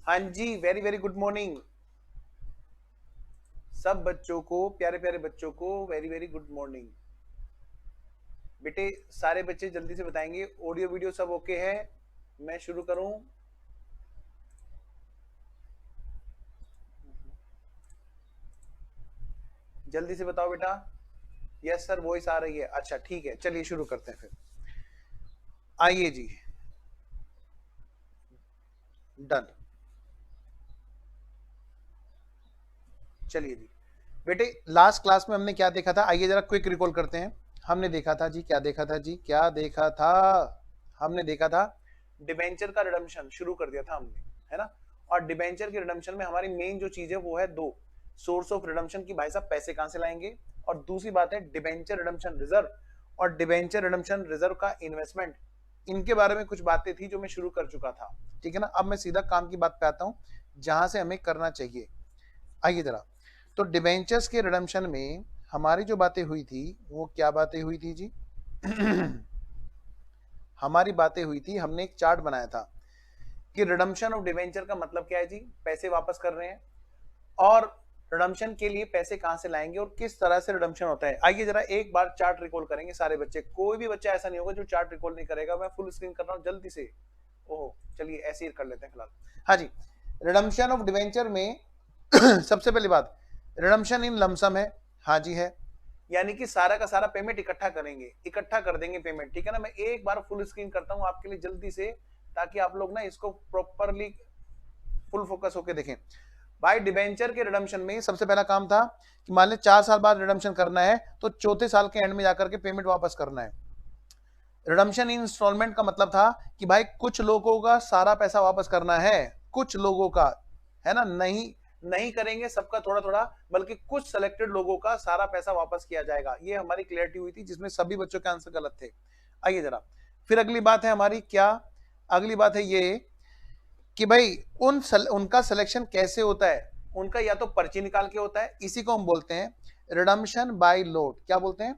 हाँ जी, very very good morning सब बच्चों को, प्यारे प्यारे बच्चों को वेरी वेरी गुड मॉर्निंग। बेटे सारे बच्चे जल्दी से बताएंगे ऑडियो वीडियो सब ओके है? मैं शुरू करूं? जल्दी से बताओ बेटा। यस सर, वॉइस आ रही है। अच्छा ठीक है, चलिए शुरू करते हैं फिर। आइए जी, डन। चलिए जी बेटे, लास्ट क्लास में हमने क्या देखा था, आइए जरा क्विक रिकॉल करते हैं। हमने देखा था जी, क्या देखा था जी, क्या देखा था? हमने देखा था डिबेंचर का रिडम्पशन शुरू कर दिया था हमने, है ना। और डिबेंचर के रिडम्पशन में हमारी मेन जो चीज है वो है दो सोर्स ऑफ रिडम्पशन की, भाई साहब पैसे कहां से लाएंगे, और दूसरी बात है डिबेंचर रिडम्पशन रिजर्व और डिबेंचर रिडम्पशन रिजर्व का इन्वेस्टमेंट। इनके बारे में कुछ बातें थी जो मैं शुरू कर चुका था, ठीक है ना। अब मैं सीधा काम की बात पे आता हूं जहां से हमें करना चाहिए। आइए जरा, तो डिबेंचर्स के रिडम्पशन में हमारी जो बातें हुई थी वो क्या बातें हुई थी जी? हमारी बातें हुई थी, हमने एक चार्ट बनाया था कि रिडम्पशन ऑफ डिवेंचर का मतलब क्या है जी, पैसे वापस कर रहे हैं, और रिडम्पशन के लिए पैसे कहां से लाएंगे और किस तरह से रिडम्पशन होता है। आइए जरा एक बार चार्ट रिकॉल करेंगे सारे बच्चे, कोई भी बच्चा ऐसा नहीं होगा जो चार्ट रिकॉल नहीं करेगा। मैं फुल स्क्रीन कर रहा हूं जल्दी से। ओहो चलिए ऐसे ही कर लेते हैं फिलहाल। हाँ जी, रिडम्पशन ऑफ डिवेंचर में सबसे पहली बात, रिडम्पशन इन लमसम है। हाँ जी है, यानी कि सारा का सारा पेमेंट इकट्ठा करेंगे, इकट्ठा कर देंगे पेमेंट, ठीक है ना। मैं एक बार फुल स्क्रीन करता हूं आपके लिए जल्दी से, ताकि आप लोग ना इसको प्रॉपरली फुल फोकस होकर देखें। भाई डिबेंचर के रिडम्पशन में सबसे पहला काम था कि मान ले 4 साल बाद रिडम्पशन करना है तो चौथे साल के एंड में जाकर के पेमेंट वापस करना है। रिडम्पशन इन इंस्टॉलमेंट का मतलब था कि भाई कुछ लोगों का सारा पैसा वापस करना है, कुछ लोगों का, है ना। नहीं नहीं करेंगे सबका थोड़ा थोड़ा, बल्कि कुछ सेलेक्टेड लोगों का सारा पैसा वापस किया जाएगा। ये हमारी क्लियरिटी हुई थी जिसमें सभी बच्चों के आंसर गलत थे। आइए जरा, फिर अगली बात है हमारी क्या? अगली बात है ये कि भाई उनका सिलेक्शन कैसे होता है। उनका या तो पर्ची निकाल के होता है, इसी को हम बोलते हैं रिडम्पशन बाय लोड। क्या बोलते हैं?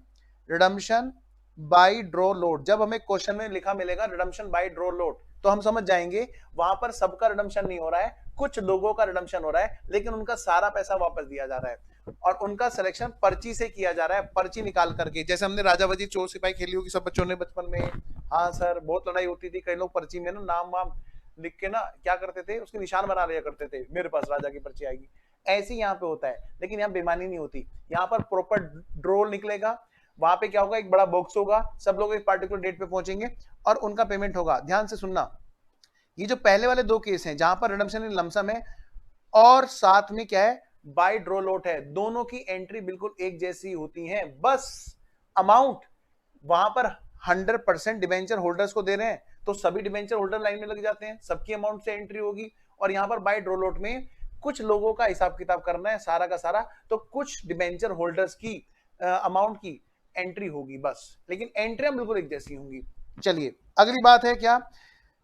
Redemption by draw lot. जब हमें क्वेश्चन में लिखा मिलेगा रिडम्पशन बाय ड्रॉ लोड, तो हम समझ जाएंगे वहां पर सबका रिडम्पशन नहीं हो रहा है, कुछ लोगों का रिडम्पशन हो रहा है, लेकिन उनका सारा पैसा वापस दिया जा रहा है और उनका सिलेक्शन पर्ची से किया जा रहा है, पर्ची निकाल करके। जैसे हमने राजा वजीर चोर सिपाही खेली होगी सब बच्चों ने बचपन में। हाँ सर, बहुत लड़ाई होती थी, कई लोग पर्ची में ना नाम वाम लिख के ना क्या करते थे, उसके निशान बना लिया करते थे, मेरे पास राजा की पर्ची आएगी। ऐसी यहाँ पे होता है, लेकिन यहाँ बेईमानी नहीं होती। यहाँ पर प्रॉपर ड्रोल निकलेगा, वहां पे क्या होगा, एक बड़ा बॉक्स होगा, सब लोग एक पार्टिकुलर डेट पे पहुंचेंगे और उनका पेमेंट होगा। ध्यान से सुनना, ये जो पहले वाले दो केस हैं जहां पर रिडम्पशन इन लमसम है और साथ में क्या है, बाय ड्रॉ लॉट है, दोनों की एंट्री बिल्कुल एक जैसी होती है, बस अमाउंट वहां पर 100% डिबेंचर होल्डर्स को दे रहे हैं, तो सभी डिबेंचर होल्डर लाइन में लग जाते हैं, सबकी अमाउंट से एंट्री होगी। और यहां पर बाय ड्रॉ लॉट में कुछ लोगों का हिसाब किताब करना है सारा का सारा, तो कुछ डिबेंचर होल्डर्स की अमाउंट की एंट्री होगी बस, लेकिन एंट्रियां बिल्कुल एक जैसी होंगी। चलिए अगली बात है क्या,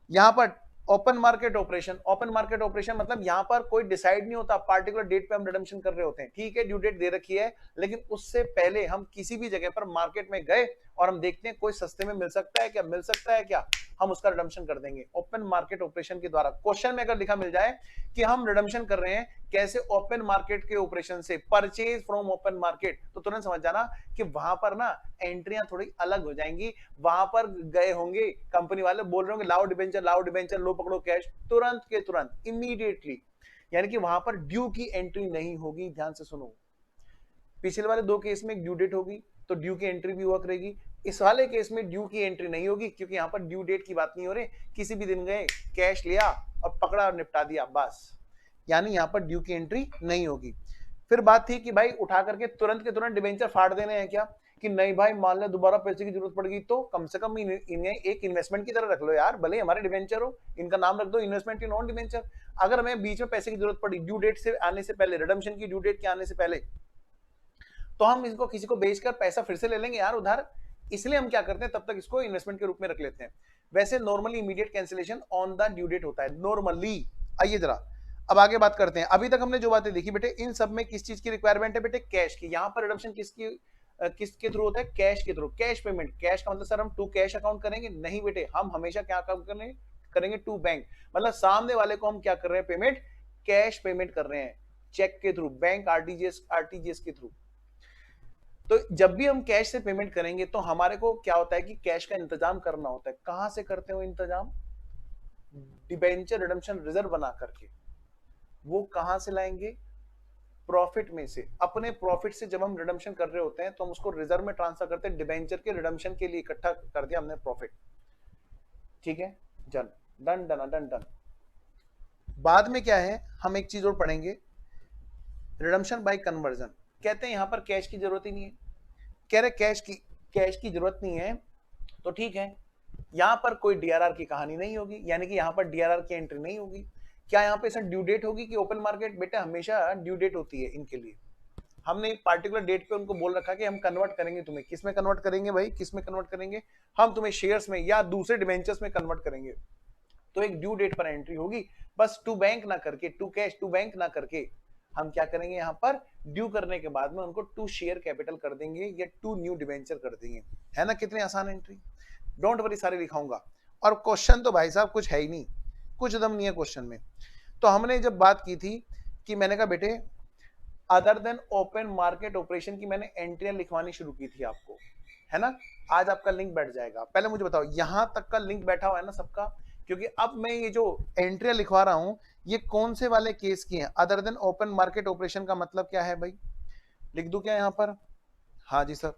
यहां पर open market operation. Open market operation मतलब यहां पर कोई डिसाइड नहीं होता, पार्टिकुलर डेट पे हम रिडम्पशन कर रहे होते हैं, ठीक है, ड्यू डेट दे रखी है, लेकिन उससे पहले हम किसी भी जगह पर मार्केट में गए और हम देखते हैं कोई सस्ते में मिल सकता है क्या, मिल सकता है क्या, हम उसका रिडम्पशन कर देंगे ओपन मार्केट ऑपरेशन के द्वारा। क्वेश्चन में अगर लिखा मिल जाए कि हम रिडम्पशन कर रहे हैं कैसे, ओपन मार्केट के ऑपरेशन से, परचेज फ्रॉम ओपन मार्केट, तो तुरंत समझ जाना कि वहां पर ना एंट्रियां थोड़ी अलग हो जाएंगी। वहां पर गए होंगे, कंपनी वाले बोल रहे होंगे लाओ डिबेंचर लो पकड़ो कैश, तुरंत के तुरंत इमीडिएटली, यानी कि वहां पर ड्यू की एंट्री नहीं होगी। ध्यान से सुनो, पिछले वाले दो केस में ड्यू डेट होगी तो ड्यू की एंट्री भी हुआ करेगी, इस वाले केस में ड्यू की एंट्री नहीं होगी, क्योंकि यहाँ पर ड्यू डेट की बात नहीं हो रही, किसी भी दिन गए कैश लिया और पकड़ा और निपटा दिया बस, यानी यहाँ पर ड्यू की एंट्री नहीं होगी। फिर बात थी कि भाई उठा करके तुरंत के तुरंत डिबेंचर फाड़ देने हैं क्या, कि नहीं भाई मान लो दोबारा पैसे की जरूरत पड़ेगी तो कम से कम इन्हें एक इन्वेस्टमेंट की तरह रख लो यार, भले हमारे डिबेंचर हो, इनका नाम रख दो इन्वेस्टमेंट इन ऑन डिबेंचर। अगर हमें बीच में पैसे की जरूरत पड़ी ड्यू डेट से आने से पहले, रिडम्पशन की ड्यू डेट के आने से पहले, तो हम इसको किसी को बेचकर पैसा फिर से ले लेंगे यार उधार, इसलिए हम क्या करते हैं तब तक इसको इन्वेस्टमेंट के रूप में रख लेते हैं। वैसे normally immediate cancellation on the due date होता है नॉर्मली। आइए जरा अब आगे बात करते हैं। अभी तक हमने जो बातें देखी बेटे, इन सब में किस चीज की रिक्वायरमेंट है बेटे, कैश की। यहाँ पर रिडम्पशन किसकी किसके थ्रू होता है, कैश के थ्रू, कैश पेमेंट। कैश का मतलब सर हम टू कैश अकाउंट करेंगे, नहीं बेटे, हम हमेशा क्या काम करेंगे, करेंगे टू बैंक, मतलब सामने वाले को हम क्या कर रहे हैं, पेमेंट कैश पेमेंट कर रहे हैं, चेक के थ्रू, बैंक आरटीजीएस के थ्रू। तो जब भी हम कैश से पेमेंट करेंगे तो हमारे को क्या होता है कि कैश का इंतजाम करना होता है। कहां से करते हो इंतजाम, डिबेंचर रिडम्पशन रिजर्व बना करके। वो कहां से लाएंगे, प्रॉफिट में से। अपने प्रॉफिट से जब हम रिडम्पशन कर रहे होते हैं तो हम उसको रिजर्व में ट्रांसफर करते हैं, डिबेंचर के रिडम्पशन के लिए इकट्ठा कर दिया हमने प्रॉफिट, ठीक है, done done done done done. बाद में क्या है, हम एक चीज और पढ़ेंगे, रिडम्पशन बाय कन्वर्जन। कहते हैं यहां पर कैश की जरूरत ही नहीं है, कह रहे कैश की जरूरत नहीं है, तो ठीक है, यहां पर कोई डीआरआर की कहानी नहीं होगी, यानी कि यहां पर डीआरआर की एंट्री नहीं होगी। क्या यहां पे सर ड्यू डेट होगी कि ओपन मार्केट, बेटा हमेशा ड्यू डेट होती है इनके लिए। हमने एक पार्टिकुलर डेट पे उनको बोल रखा कि हम कन्वर्ट करेंगे तुम्हें, किस में कन्वर्ट करेंगे भाई, किस में कन्वर्ट करेंगे, हम तुम्हें शेयर्स में या दूसरे डिबेंचर्स में कन्वर्ट करेंगे। तो एक ड्यू डेट पर एंट्री होगी, बस टू बैंक ना करके, टू कैश टू बैंक ना करके हम क्या करेंगे, यहां पर ड्यू करने के बाद में उनको टू शेयर कैपिटल कर देंगे या टू न्यू डिबेंचर कर देंगे। है ना कितनी आसान एंट्री, डोंट वरी, सारे लिखाऊंगा। और क्वेश्चन तो भाई साहब कुछ है ही नहीं, कुछ दम नहीं है क्वेश्चन में। तो हमने जब बात की थी कि मैंने कहा बेटे other than open market operation की मैंने एंट्रियां लिखवानी शुरू की थी आपको, है ना। आज आपका लिंक बैठ जाएगा। पहले मुझे बताओ यहां तक का लिंक बैठा हुआ है ना सबका, क्योंकि अब मैं ये जो एंट्रियां लिखवा रहा हूं ये कौन से वाले केस की हैं। Other than open market operation का मतलब क्या है भाई, लिख दूं क्या यहां पर, हाँ जी सर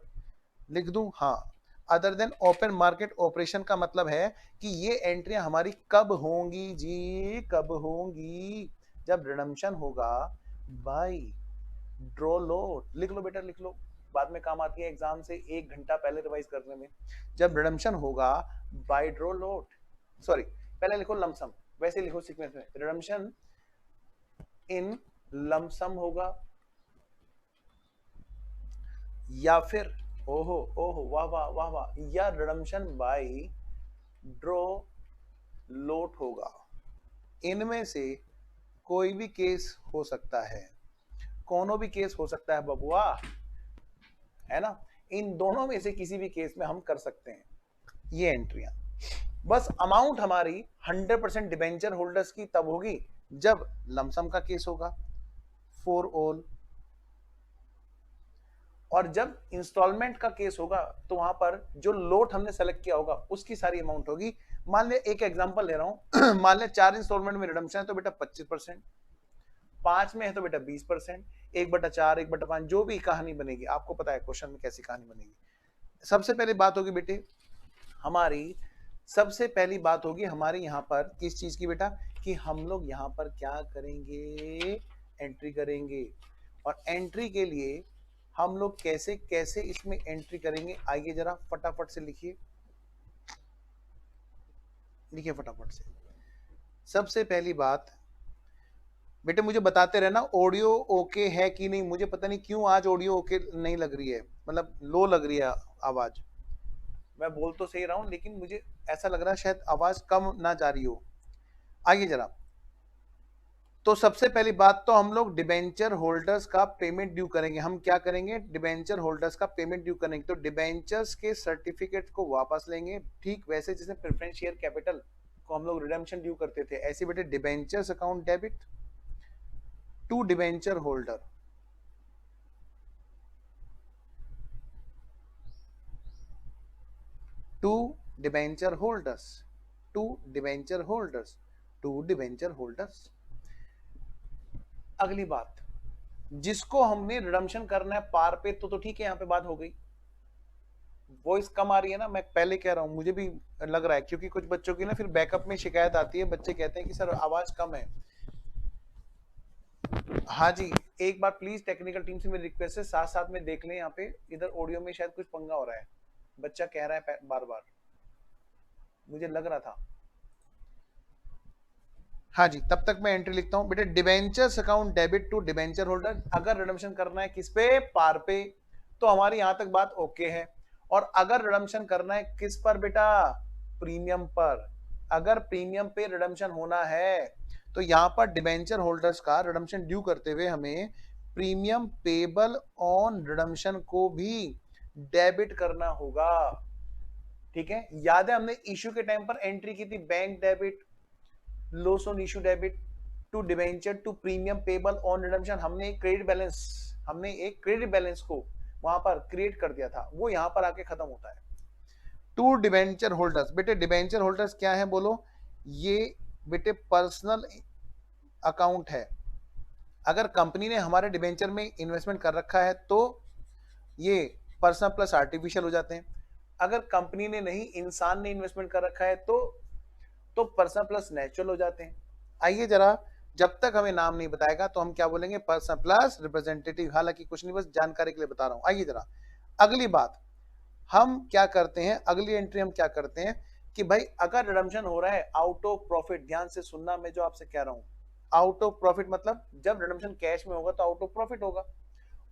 लिख दूं, हाँ। Other than open market operation का मतलब है कि ये एंट्रियां हमारी कब होंगी जी, कब होंगी, जब रिडम्पशन होगा बाय ड्रॉ लोट। लिख लो बेटा लिख लो, बाद में काम आती है एग्जाम से 1 घंटा पहले रिवाइज करने में। जब रिडम्पशन होगा बाय ड्रॉ लोट, सॉरी पहले लिखो लमसम, वैसे लिखो सीक्वेंस में, रिडम्पशन इन लमसम होगा या फिर ओहो ओहो वाह वाह वाह वाह, या रिडम्पशन बाय ड्रॉ लोट होगा। इनमें से कोई भी केस हो सकता है, कोनो भी केस हो सकता है बबुआ, है ना। इन दोनों में से किसी भी केस में हम कर सकते हैं ये एंट्रियां। बस अमाउंट हमारी 100% डिबेंचर होल्डर्स की तब होगी जब लमसम का केस होगा फॉर ऑल, और जब इंस्टॉलमेंट का केस होगा तो वहां पर जो लोट हमने सेलेक्ट किया होगा उसकी सारी अमाउंट होगी। मान ले एक एग्जांपल ले रहा हूं मान ले 4 इंस्टॉलमेंट में रिडम्पशन है तो बेटा 25%, 5 में है तो बेटा 20%, 1/4 1/5 जो भी कहानी बनेगी, आपको पता है क्वेश्चन में कैसी कहानी बनेगी। सबसे पहले बात होगी बेटे हमारी, सबसे पहली बात होगी हमारी यहाँ पर किस चीज की बेटा, कि हम लोग यहाँ पर क्या करेंगे, एंट्री करेंगे। और एंट्री के लिए हम लोग कैसे कैसे इसमें एंट्री करेंगे, आइए जरा फटाफट से लिखिए, लिखिए फटाफट से। सबसे पहली बात बेटे मुझे बताते रहना ऑडियो ओके है कि नहीं, मुझे पता नहीं क्यों आज ऑडियो ओके नहीं लग रही है, मतलब लो लग रही है आवाज। मैं बोल तो सही रहा हूं लेकिन मुझे ऐसा लग रहा है शायद आवाज कम ना जा रही हो। आइए जरा, तो सबसे पहली बात तो हम लोग डिबेंचर होल्डर्स का पेमेंट ड्यू करेंगे। हम क्या करेंगे, डिबेंचर होल्डर्स का पेमेंट ड्यू करेंगे। तो डिबेंचर्स के सर्टिफिकेट को वापस लेंगे, ठीक वैसे जैसे प्रेफरेंस शेयर कैपिटल को हम लोग रिडेम्पशन ड्यू करते थे, ऐसे बेटे debentures account debit to debenture holder, to debenture holders, to debenture holders, to debenture holders. अगली बात, जिसको हमने रिडम्पशन करना है पार पे, तो ठीक है, यहाँ पे बात हो गई। वॉइस कम आ रही है ना, मैं पहले कह रहा हूं, मुझे भी लग रहा है, क्योंकि कुछ बच्चों की ना फिर बैकअप में शिकायत आती है, बच्चे कहते हैं कि सर आवाज कम है। हाँ जी, एक बार प्लीज टेक्निकल टीम से मेरी रिक्वेस्ट है, साथ साथ में देख लें, यहाँ पे इधर ऑडियो में शायद कुछ पंगा हो रहा है, बच्चा कह रहा है बार बार, मुझे लग रहा था। हाँ जी, तब तक मैं एंट्री लिखता हूं बेटे, debentures account debit to debenture holder. अगर रिडम्पशन करना है किस पे, पार पे, तो हमारी यहां तक बात ओके है। और अगर रिडम्पशन करना है किस पर बेटा, प्रीमियम पर। अगर प्रीमियम पे रिडम्पशन होना है तो यहां पर डिबेंचर होल्डर्स का रिडम्पशन ड्यू करते हुए हमें प्रीमियम पेबल ऑन रिडम्पशन को भी डेबिट करना होगा। ठीक है, याद है हमने इश्यू के टाइम पर एंट्री की थी, bank debit, loss on issue debit to debenture to premium payable on redemption. हमने एक क्रेडिट बैलेंस को वहां पर क्रिएट कर दिया था, वो यहां पर आके खत्म होता है। टू डिवेंचर होल्डर्स, बेटे डिवेंचर होल्डर्स क्या है बोलो, ये बेटे पर्सनल अकाउंट है। अगर कंपनी ने हमारे डिवेंचर में इन्वेस्टमेंट कर रखा है तो ये पर्सनल प्लस आर्टिफिशियल हो जाते हैं। अगर कंपनी ने नहीं, इंसान ने इन्वेस्टमेंट कर रखा है तो पर्सनल प्लस नेचुरल हो जाते हैं। आइए जरा, जब तक हमें नाम नहीं बताएगा तो हम क्या बोलेंगे, पर्सनल प्लस रिप्रेजेंटेटिव। हालांकि कुछ नहीं, बस जानकारी के लिए बता रहा हूं। आइए जरा अगली बात, हम क्या करते हैं, अगली एंट्री हम क्या करते हैं कि भाई अगर रिडम्पशन हो रहा है आउट ऑफ प्रॉफिट, ध्यान से सुनना मैं जो आपसे कह रहा हूं, आउट ऑफ प्रॉफिट मतलब जब रिडम्पशन कैश में होगा तो आउट ऑफ प्रॉफिट होगा,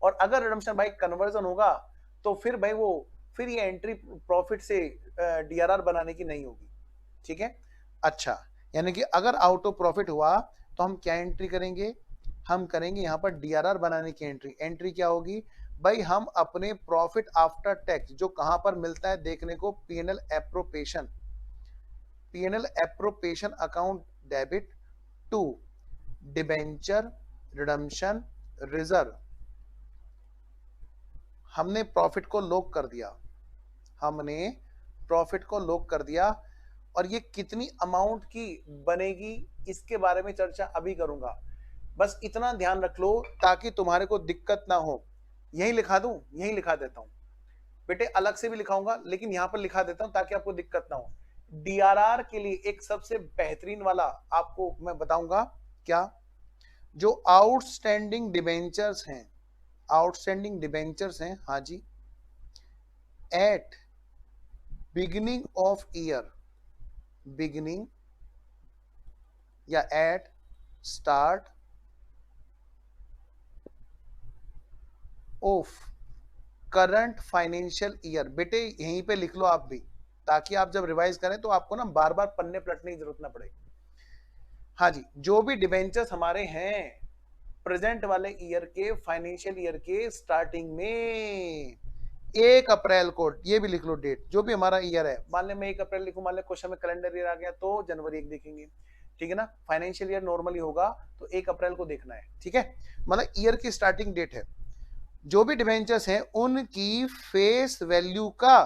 और अगर रिडम्पशन भाई कन्वर्जन होगा तो फिर भाई वो फिर ये एंट्री प्रॉफिट से डीआरआर बनाने की नहीं होगी। ठीक है, अच्छा, यानी कि अगर आउट ऑफ प्रॉफिट हुआ तो हम क्या एंट्री करेंगे, हम करेंगे यहां पर डीआरआर बनाने की एंट्री। एंट्री क्या होगी भाई, हम अपने प्रॉफिट आफ्टर टैक्स जो कहां पर मिलता है देखने को, PNL appropriation account debit to debenture redemption reserve. हमने प्रॉफिट को लॉक कर दिया, और ये कितनी अमाउंट की बनेगी इसके बारे में चर्चा अभी करूंगा। बस इतना ध्यान रख लो ताकि तुम्हारे को दिक्कत ना हो। यही लिखा दूं, यही लिखा देता हूं बेटे, अलग से भी लिखाऊंगा लेकिन यहां पर लिखा देता हूं ताकि आपको दिक्कत ना हो। डीआरआर के लिए एक सबसे बेहतरीन वाला आपको मैं बताऊंगा, क्या, जो आउटस्टैंडिंग डिबेंचर्स हैं, हाँ जी, एट बिगिनिंग ऑफ ईयर, या at start of current financial year. बेटे यहीं पे लिख लो आप भी, ताकि आप जब रिवाइज करें तो आपको ना बार बार पन्ने पलटने की जरूरत ना पड़े। हाँ जी, जो भी डिबेंचर्स हमारे हैं प्रेजेंट वाले ईयर के, फाइनेंशियल ईयर के स्टार्टिंग में 1 अप्रैल को, ये भी लिख लो डेट, जो भी हमारा ईयर है, मान ले मैं 1 अप्रैल लिखूं, मान ले क्वेश्चन में कैलेंडर ईयर आ गया तो जनवरी 1 देखेंगे, ठीक है ना। फाइनेंशियल ईयर नॉर्मली होगा तो 1 अप्रैल को देखना है, ठीक है, मतलब ईयर की स्टार्टिंग डेट है। जो भी डिबेंचर्स हैं उनकी फेस वैल्यू का,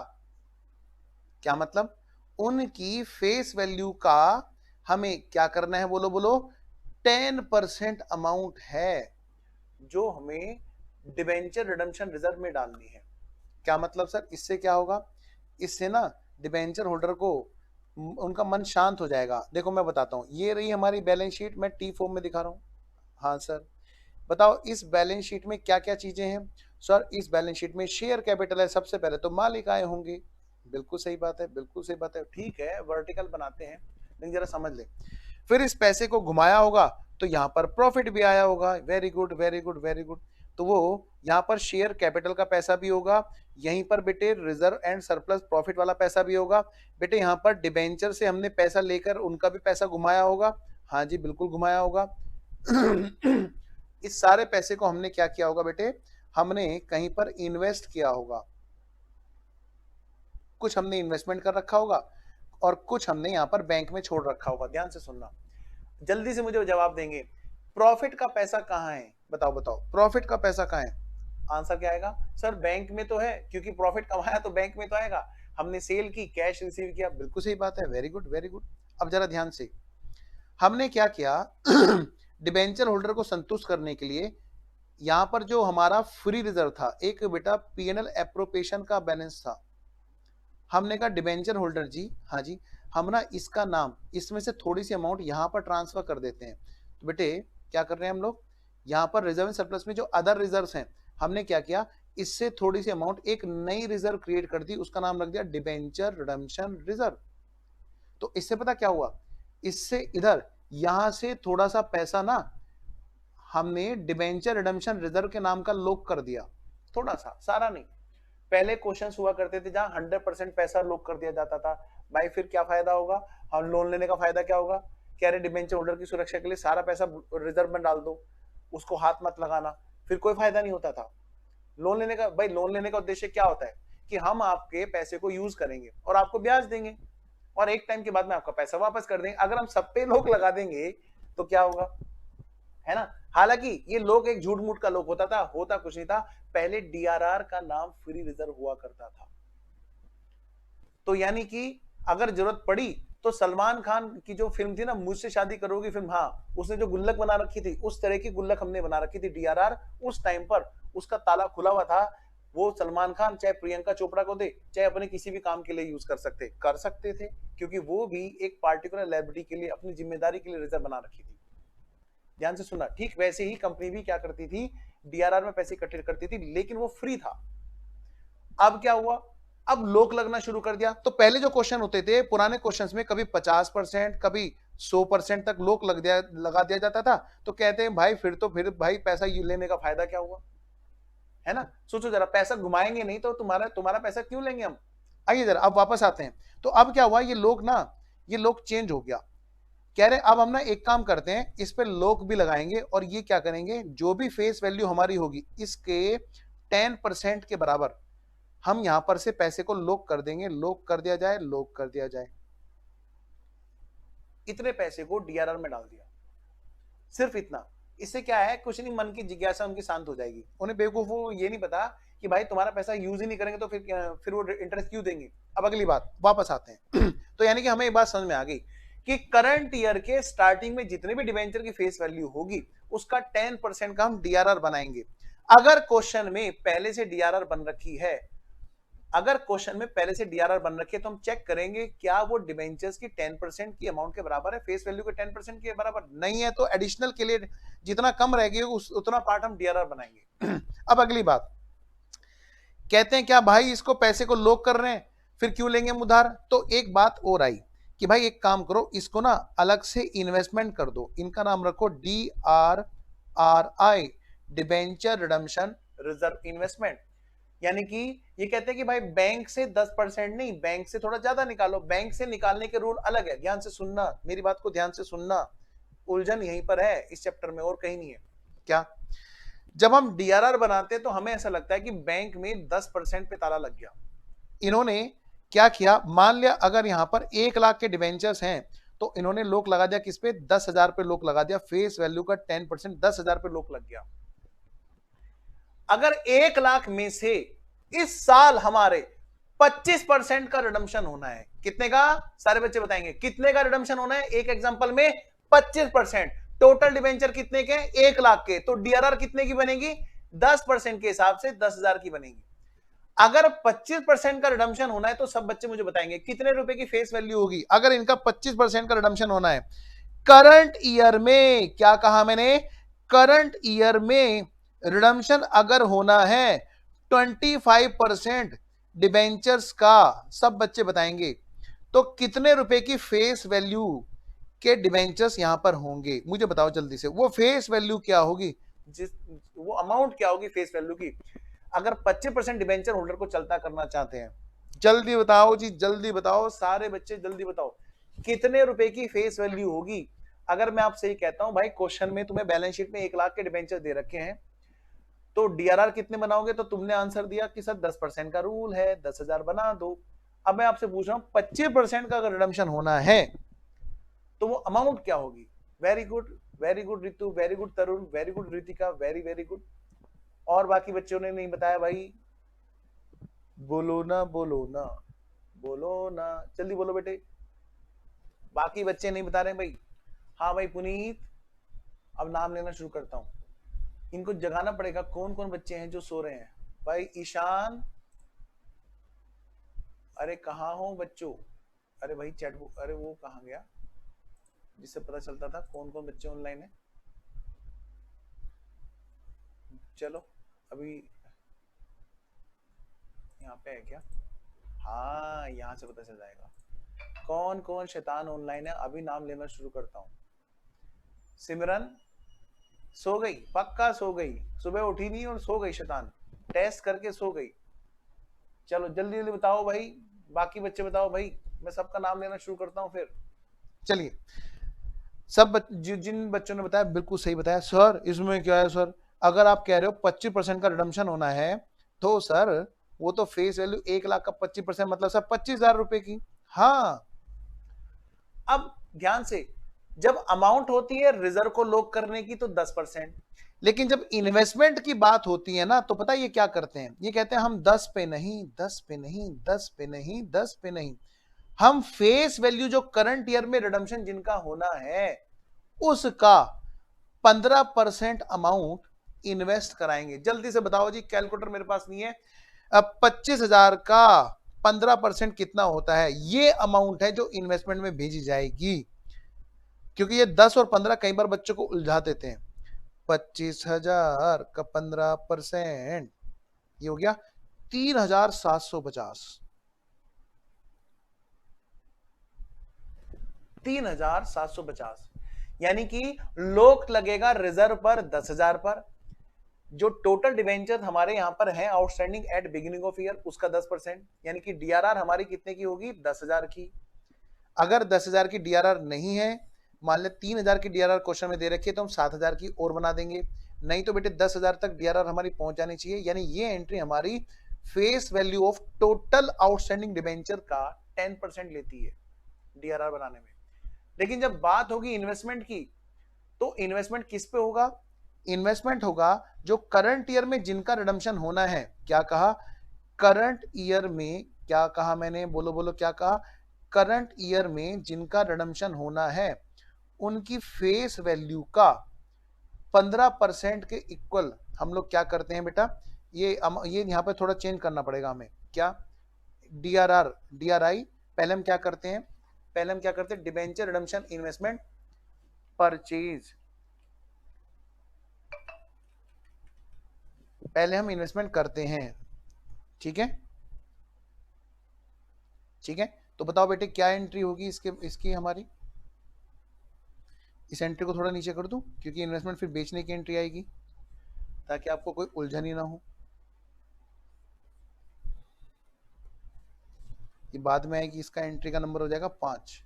क्या मतलब, उनकी फेस वैल्यू का हमें क्या करना है, बोलो 10% अमाउंट है जो हमें डिबेंचर रिडम्पशन रिजर्व में डालनी है। क्या मतलब सर, इससे क्या होगा, इससे ना डिबेंचर होल्डर को उनका मन शांत हो जाएगा। देखो मैं बताता हूं, ये रही हमारी बैलेंस शीट, मैं टी फॉर्म में दिखा रहा हूं। हाँ सर, बताओ इस बैलेंस शीट में क्या क्या चीजें हैं। सर इस बैलेंस शीट में शेयर कैपिटल है, सबसे पहले तो मालिक आए होंगे, बिल्कुल सही बात है, बिल्कुल सही बात है, ठीक है, वर्टिकल बनाते हैं, लेकिन जरा समझ ले। फिर इस पैसे को घुमाया होगा तो यहाँ पर प्रॉफिट भी आया होगा, very good very good very good, तो वो यहाँ पर शेयर कैपिटल का पैसा भी होगा, यहीं पर बेटे रिजर्व एंड सरप्लस प्रॉफिट वाला पैसा भी होगा। बेटे यहाँ पर डिबेंचर से हमने पैसा लेकर उनका भी पैसा घुमाया होगा, हाँ जी बिल्कुल घुमाया होगा। इस सारे पैसे को हमने क्या किया होगा बेटे, हमने कहीं पर इन्वेस्ट किया होगा, कुछ हमने इन्वेस्टमेंट कर रखा होगा और कुछ हमने यहाँ पर बैंक में छोड़ रखा होगा। ध्यान से सुनना, जल्दी से मुझे जवाब देंगे, प्रॉफिट का पैसा कहाँ है, बताओ प्रॉफिट का पैसा कहाँ है। आंसर क्या आएगा, सर बैंक में तो है, क्योंकि प्रॉफिट कमाया तो बैंक में तो आएगा, हमने सेल की, कैश रिसीव किया, बिल्कुल सही बात है, वेरी गुड वेरी गुड। अब जरा ध्यान से, हमने क्या किया, डिबेंचर होल्डर को संतुष्ट करने के लिए यहां पर जो हमारा फ्री रिजर्व था, एक बेटा पीएनएल एप्रोप्रिएशन का बैलेंस था, हमने कहा डिबेंचर होल्डर जी, हाँ जी, हम ना इसका नाम, इसमें से थोड़ी सी अमाउंट यहां पर ट्रांसफर कर देते हैं। तो बेटे क्या कर रहे हैं हम लोग, यहां पर रिजर्व एंड सरप्लस में जो अदर रिजर्व्स हैं, हमने क्या किया, इससे थोड़ी सी अमाउंट एक नई रिजर्व क्रिएट कर दी, उसका नाम रख दिया डिबेंचर रिडम्पशन रिजर्व। तो इससे पता क्या हुआ, इससे इधर यहां से थोड़ा सा पैसा ना हमने डिबेंचर रिडम्पशन रिजर्व के नाम का लॉक कर दिया, थोड़ा सा, सारा नहीं। पहले क्वेश्चंस हुआ करते थे जहां 100% पैसा लॉक कर दिया जाता था, भाई फिर क्या फायदा होगा, हम लोन लेने का फायदा क्या होगा, कह रहे डिबेंचर होल्डर की सुरक्षा के लिए सारा पैसा रिजर्व में डाल दो, उसको हाथ मत लगाना, फिर कोई फायदा नहीं होता था। लोन लेने का, भाई लोन लेने का उद्देश्य क्या होता है कि हम आपके पैसे को यूज करेंगे और आपको ब्याज देंगे और एक टाइम के बाद में आपका पैसा वापस कर देंगे। अगर हम सब पे लोक लगा देंगे तो क्या होगा, है ना। हालांकि ये लोक एक झूठ मूठ का लोक होता था, होता कुछ नहीं था। पहले डीआरआर का नाम फ्री रिजर्व हुआ करता था। तो यानी कि अगर जरूरत पड़ी तो सलमान खान की जो फिल्म थी ना, मुझसे शादी करोगी फिल्म, हाँ, उसने जो गुल्लक बना रखी थी उस तरह की गुल्लक हमने बना रखी थी डीआरआर। उस टाइम पर उसका ताला खुला हुआ था। वो सलमान खान चाहे प्रियंका चोपड़ा को दे, चाहे अपने किसी भी काम के लिए यूज कर सकते थे, क्योंकि वो भी एक पार्टिकुलर लाइबिलिटी के लिए, अपनी जिम्मेदारी के लिए रिजर्व बना रखी थी। ध्यान से सुनना। ठीक वैसे ही कंपनी भी क्या करती थी, डीआरआर में पैसे इकट्ठे करती थी, लेकिन वो फ्री था। अब क्या हुआ, अब लोक लगना शुरू कर दिया। तो पहले जो क्वेश्चन होते थे पुराने क्वेश्चंस में, कभी 50%, कभी 100% तक लोक लगा दिया जाता था। तो कहते हैं भाई फिर भाई पैसा लेने का फायदा क्या हुआ, है ना। सोचो जरा, पैसा घुमाएंगे नहीं तो तुम्हारा पैसा क्यों लेंगे हम। आइए जरा अब वापस आते हैं। तो अब क्या हुआ, ये लोक चेंज हो गया। कह रहे अब हम ना एक काम करते हैं, इस पे लोक भी लगाएंगे और ये क्या करेंगे, जो भी फेस वैल्यू हमारी होगी इसके 10% के बराबर हम यहां पर से पैसे को लोक कर देंगे। लोक कर दिया जाए, लोक कर दिया जाए। इतने पैसे को डीआरआर में डाल दिया, सिर्फ इतना। इससे क्या है, कुछ नहीं, मन की जिज्ञासा उनकी शांत हो जाएगी। उन्हें बेवकूफों ये नहीं पता कि भाई तुम्हारा पैसा यूज ही नहीं करेंगे तो फिर वो इंटरेस्ट क्यों देंगे। अब अगली बात वापस आते हैं। तो यानी कि हमें एक बात समझ में आ गई कि करंट ईयर के स्टार्टिंग में जितने भी डिवेंचर की फेस वैल्यू होगी उसका 10% का हम डीआरआर बनाएंगे। अगर क्वेश्चन में पहले से डीआरआर बन रखी है, अगर क्वेश्चन में पहले से डीआरआर बन रखी है तो हम चेक करेंगे क्या वो डिबेंचर्स की 10% की अमाउंट के बराबर है, फेस वैल्यू के 10% के बराबर नहीं है तो एडिशनल के लिए जितना कम रहेगी उतना पार्ट हम डीआरआर बनाएंगे। अब अगली बात, कहते हैं क्या भाई इसको पैसे को लोक कर रहे हैं फिर क्यों लेंगे हम उधार। तो एक बात और आई कि भाई एक काम करो, इसको ना अलग से इन्वेस्टमेंट कर दो। इनका नाम रखो DRRI, debenture redemption reserve investment. यानी कि ये कहते हैं कि भाई बैंक से 10% नहीं, बैंक से थोड़ा ज्यादा निकालो। बैंक से निकालने के रूल अलग है। ध्यान से सुनना, मेरी बात को ध्यान से सुनना, उलझन यहीं पर है इस चैप्टर में और कहीं नहीं है। क्या, जब हम डीआरआर बनाते हैं तो हमें ऐसा लगता है कि बैंक में 10% पे ताला लग गया। इन्होंने क्या किया, मान लिया अगर यहां पर 1 लाख के डिवेंचर्स हैं तो इन्होंने लोक लगा दिया किस पे, 10,000 पे लोक लगा दिया। फेस वैल्यू का 10% 10,000 पे लोक लग गया। अगर 1 लाख में से इस साल हमारे 25% का रिडम्पशन होना है, कितने का, सारे बच्चे बताएंगे कितने का रिडम्पशन होना है। एक एग्जांपल में 25%, टोटल डिवेंचर कितने के, 1 लाख के, तो डीआरआर कितने की बनेगी, 10% के हिसाब से 10,000 की बनेगी। अगर 25% का रिडम्पशन होना है तो सब बच्चे मुझे बताएंगे कितने रुपए की फेस वैल्यू होगी। अगर इनका 25% का रिडम्पशन होना है करंट ईयर में, क्या कहा मैंने, करंट ईयर में रिडम्पशन अगर होना है 25% डिबेंचर्स का, सब बच्चे बताएंगे तो कितने रुपए की फेस वैल्यू के डिबेंचर्स यहां पर होंगे। मुझे बताओ जल्दी से, वो फेस वैल्यू क्या होगी, वो अमाउंट क्या होगी फेस वैल्यू की। अगर 25% डिबेंचर होल्डर को चलता करना चाहते हैं, जल्दी बताओ जी, जल्दी बताओ सारे बच्चे, जल्दी बताओ कितने रुपए की फेस वैल्यू होगी। अगर मैं आपसे ही कहता हूं भाई क्वेश्चन में तुम्हें बैलेंस शीट में 1 लाख के डिबेंचर दे रखे हैं तो डीआरआर कितने बनाओगे, तो तुमने आंसर दिया कि सर 10% का रूल है, 10,000 बना दो। अब मैं आपसे पूछ रहा हूं 25% का अगर रिडम्पशन होना है तो वो अमाउंट क्या होगी। Very good Ritu, very good Tarun, very good Ritika, very very good. और बाकी बच्चों ने नहीं बताया भाई, बोलो ना बोलो ना बोलो ना, जल्दी बोलो बेटे। बाकी बच्चे नहीं बता रहे भाई। हाँ भाई पुनीत, अब नाम लेना शुरू करता हूं, इनको जगाना पड़ेगा। कौन कौन बच्चे हैं जो सो रहे हैं, भाई ईशान, अरे कहाँ हो बच्चों, अरे भाई चैट बुक, अरे वो कहाँ गया जिससे पता चलता था कौन कौन बच्चे ऑनलाइन है। चलो अभी यहाँ पे है क्या, हाँ यहाँ से पता चल जाएगा कौन कौन शैतान ऑनलाइन है। अभी नाम लेना शुरू करता हूँ। सिमरन सो गई, पक्का सो गई, सुबह उठी नहीं और सो गई शैतान, टेस्ट करके सो गई। चलो जल्दी जल्दी बताओ भाई, बाकी बच्चे बताओ भाई, मैं सबका नाम लेना शुरू करता हूँ फिर। चलिए सब जिन बच्चों ने बताया बिल्कुल सही बताया। सर इसमें क्या है सर, अगर आप कह रहे हो 25% का रिडम्पशन होना है तो सर वो तो फेस वैल्यू 1 लाख का 25% मतलब सर 25,000 रुपए की। हाँ, अब ध्यान से, जब अमाउंट होती है रिजर्व को लॉक करने की तो 10%, लेकिन जब इन्वेस्टमेंट की बात होती है ना तो पता है ये क्या करते हैं, ये कहते हैं हम 10 पे नहीं, 10 पे नहीं, 10 पे नहीं, 10 पे नहीं, हम फेस वैल्यू जो करंट ईयर में रिडम्पशन जिनका होना है उसका 15% अमाउंट इन्वेस्ट कराएंगे। जल्दी से बताओ जी, कैलकुलेटर मेरे पास नहीं है। अब 25,000 का 15% कितना होता है? ये अमाउंट है जो इन्वेस्टमेंट में भेजी जाएगी, क्योंकि ये 10 और 15 कई बार बच्चों को उलझा देते हैं। 25,000 का 15% ये हो गया 3,750। 3,750 यानी कि लोक लगेगा रिजर्व पर 10,000 पर। जो टोटल डिवेंचर हमारे यहां पर है outstanding at beginning of year उसका 10%, यानी कि डीआरआर हमारी कितने की होगी? 10,000 की। अगर 10,000 की डीआरआर नहीं है, मान ले 3,000 की डीआरआर क्वेश्चन में दे रखी है तो हम 7,000 की और बना देंगे, नहीं तो बेटे 10,000 तक डीआरआर हमारी पहुंच जानी चाहिए। यानी ये एंट्री हमारी face value of total outstanding debenture का 10% लेती है डीआरआर बनाने में। लेकिन जब बात होगी इन्वेस्टमेंट की, तो इन्वेस्टमेंट किस पे होगा? इन्वेस्टमेंट होगा जो करंट ईयर में जिनका रिडम्पशन होना है। क्या कहा? करंट ईयर में क्या कहा मैंने? बोलो बोलो, क्या कहा? करंट ईयर में जिनका रिडम्पशन होना है उनकी फेस वैल्यू का 15% के इक्वल हम लोग क्या करते हैं बेटा? ये यहाँ पे थोड़ा चेंज करना पड़ेगा हमें। क्या? डीआरआर, डीआरआई, पहले हम क्या करते हैं? पहले हम क्या करते हैं? Debenture redemption investment purchase. पहले हम इन्वेस्टमेंट करते हैं, ठीक है? ठीक है, तो बताओ बेटे क्या एंट्री होगी इसकी हमारी? इस एंट्री को थोड़ा नीचे कर दूं, क्योंकि इन्वेस्टमेंट फिर बेचने की एंट्री आएगी, ताकि आपको कोई उलझन ही ना हो। ये बाद में आएगी, इसका एंट्री का नंबर हो जाएगा 5।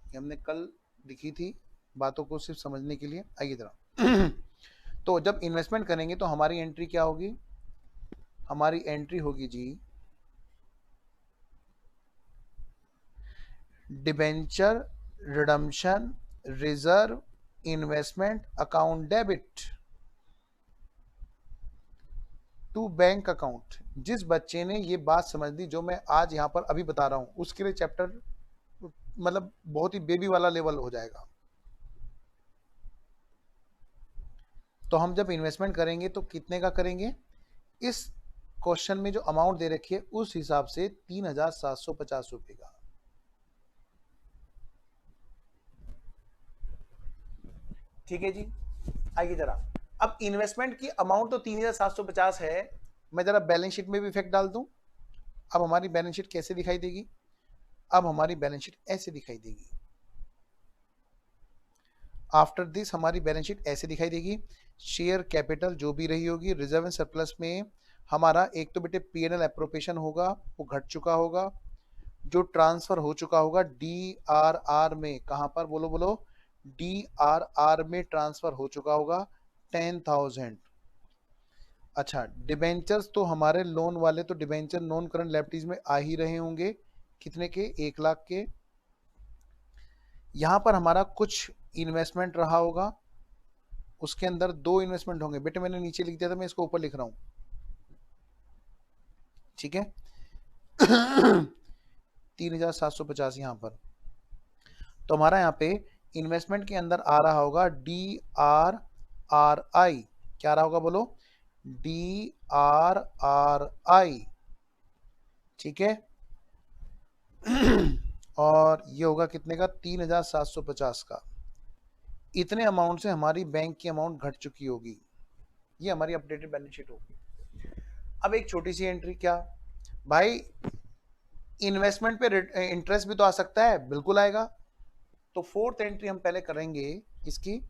ये हमने कल लिखी थी, बातों को सिर्फ समझने के लिए। आइए जरा तो जब इन्वेस्टमेंट करेंगे तो हमारी एंट्री क्या होगी? हमारी एंट्री होगी जी debenture redemption reserve investment account debit to bank account. जिस बच्चे ने ये बात समझ ली जो मैं आज यहां पर अभी बता रहा हूं, उसके लिए चैप्टर मतलब बहुत ही बेबी वाला लेवल हो जाएगा। तो हम जब इन्वेस्टमेंट करेंगे तो कितने का करेंगे? इस क्वेश्चन में जो अमाउंट दे रखी है उस हिसाब से 3,750 रुपए का। ठीक है जी, आइए जरा। अब इन्वेस्टमेंट की अमाउंट तो 3,750 है, मैं जरा बैलेंस शीट में भी इफेक्ट डाल दूं। अब हमारी बैलेंस शीट कैसे दिखाई देगी? अब हमारी बैलेंस शीट ऐसे दिखाई देगी। आफ्टर दिस हमारी बैलेंस शीट ऐसे दिखाई देगी। शेयर कैपिटल जो भी रही होगी, रिजर्व एंड सरप्लस में हमारा एक तो बेटे पीएनएल एप्रोप्रिएशन होगा, वो घट चुका होगा। जो ट्रांसफर हो चुका होगा डीआरआर में, कहां पर? बोलो बोलो, डीआरआर में ट्रांसफर हो चुका होगा 10,000। अच्छा, डिबेंचर्स तो हमारे लोन वाले तो डिबेंचर नॉन करंट लायबिलिटीज में आ ही रहे होंगे, कितने के? 1 लाख के। यहां पर हमारा कुछ इन्वेस्टमेंट रहा होगा, उसके अंदर 2 इन्वेस्टमेंट होंगे। बेटे मैंने नीचे लिख दिया था, मैं इसको ऊपर लिख रहा हूं, ठीक है? 3,750 यहां पर। तो हमारा यहाँ पे इन्वेस्टमेंट के अंदर आ रहा होगा DRRI। क्या रहा होगा? बोलो, DRRI, ठीक है? और ये होगा कितने का? 3,750 का। इतने अमाउंट से हमारी बैंक की अमाउंट घट चुकी होगी। ये हमारी अपडेटेड बैलेंस शीट होगी। अब एक छोटी सी एंट्री, क्या भाई? इन्वेस्टमेंट पे इंटरेस्ट भी तो आ सकता है, बिल्कुल आएगा। तो फोर्थ एंट्री हम पहले करेंगे इसकी,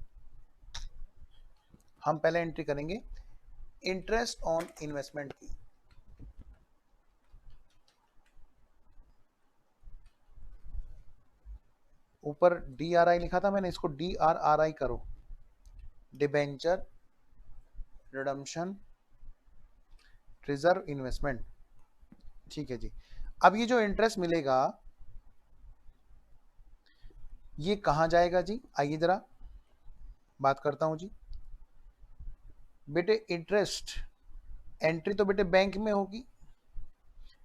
हम पहले एंट्री करेंगे इंटरेस्ट ऑन इन्वेस्टमेंट की। ऊपर DRI लिखा था मैंने, इसको DRRI करो, डिबेंचर रिडम्पशन रिजर्व इन्वेस्टमेंट, ठीक है जी। अब ये जो इंटरेस्ट मिलेगा ये कहां जाएगा जी, आइए जरा बात करता हूं जी। बेटे इंटरेस्ट एंट्री तो बेटे बैंक में होगी,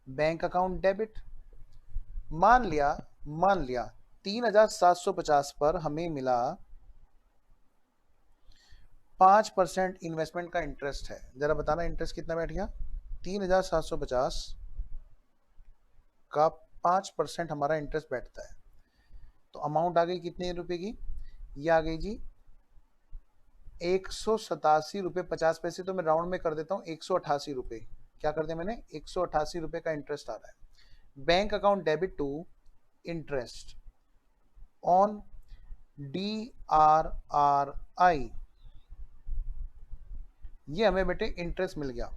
बैंक अकाउंट डेबिट। मान लिया 3750 पर हमें मिला 5% इन्वेस्टमेंट का इंटरेस्ट है। जरा बताना इंटरेस्ट कितना बैठ गया, 3750 का 5% हमारा इंटरेस्ट बैठता है। तो अमाउंट आ गई कितने रुपए की, ये आ गई जी 187 रुपये 50 पैसे। तो मैं राउंड में कर देता हूँ 188 रुपये। क्या कर दिया मैंने, 188 रुपये का इंटरेस्ट आ रहा है। Bank account debit to interest on DRRI, ये हमें बेटे इंटरेस्ट मिल गया।